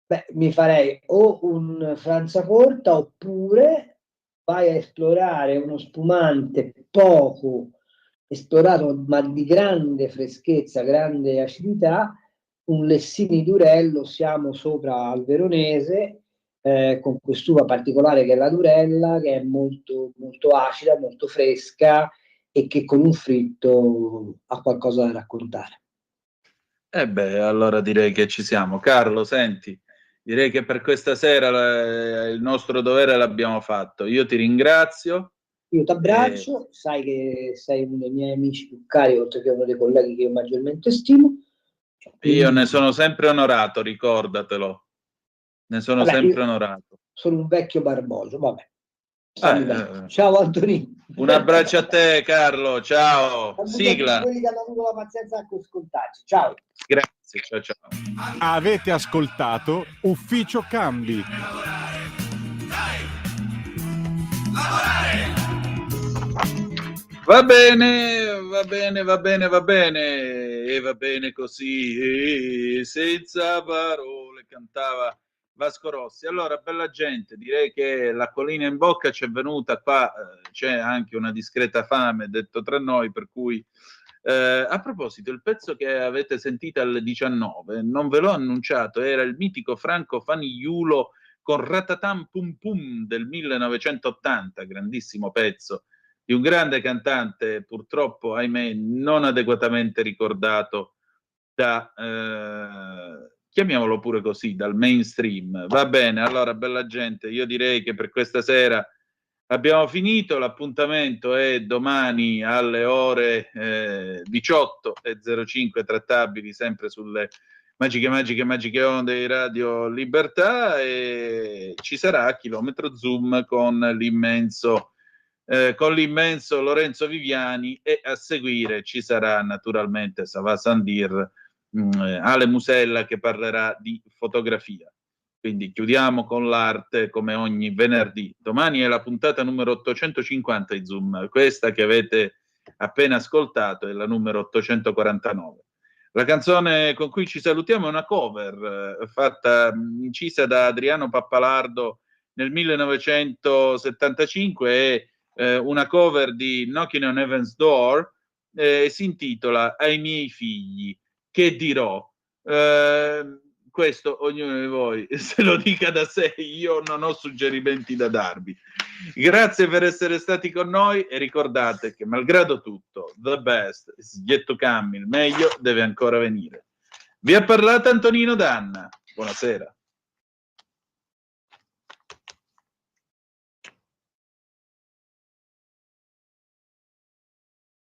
Beh, mi farei o un Franzaporta oppure vai a esplorare uno spumante poco esplorato ma di grande freschezza, grande acidità, un Lessini Durello. Siamo sopra al Veronese, con quest'uva particolare che è la Durella, che è molto, molto acida, molto fresca e che con un fritto ha qualcosa da raccontare. E beh, allora direi che ci siamo. Carlo, senti, direi che per questa sera il nostro dovere l'abbiamo fatto. Io ti ringrazio. Io ti abbraccio, sai che sei uno dei miei amici più cari, oltre che uno dei colleghi che io maggiormente stimo. Io ne sono sempre onorato, ricordatelo. Ne sono sempre onorato. Sono un vecchio barbogio, vabbè. Ciao Antonino. Un abbraccio a te, Carlo. Ciao. Sigla. Quelli che hanno avuto la pazienza a ascoltarci. Ciao. Grazie, ciao ciao. Avete ascoltato Ufficio Cambi. Va bene, va bene, va bene, va bene, e va bene così, e senza parole, cantava Vasco Rossi. Allora, bella gente, direi che l'acquolina in bocca ci è venuta qua, c'è anche una discreta fame, detto tra noi, per cui... a proposito, il pezzo che avete sentito alle 19, non ve l'ho annunciato, era il mitico Franco Fanigliulo con Ratatam Pum Pum del 1980, grandissimo pezzo, di un grande cantante, purtroppo, ahimè, non adeguatamente ricordato da, chiamiamolo pure così, dal mainstream. Va bene, allora, bella gente, io direi che per questa sera abbiamo finito, l'appuntamento è domani alle ore 18:05, trattabili sempre sulle magiche onde di Radio Libertà, e ci sarà Chilometro Zoom con l'immenso Lorenzo Viviani, e a seguire ci sarà naturalmente Sava Sandir, Ale Musella, che parlerà di fotografia. Quindi chiudiamo con l'arte come ogni venerdì. Domani è la puntata numero 850 di Zoom, questa che avete appena ascoltato è la numero 849. La canzone con cui ci salutiamo è una cover incisa da Adriano Pappalardo nel 1975, è una cover di Knocking on Heaven's Door, si intitola Ai miei figli, che dirò? Questo ognuno di voi se lo dica da sé, io non ho suggerimenti da darvi. Grazie per essere stati con noi e ricordate che malgrado tutto, the best is yet to come, il meglio deve ancora venire. Vi ha parlato Antonino Danna, buonasera.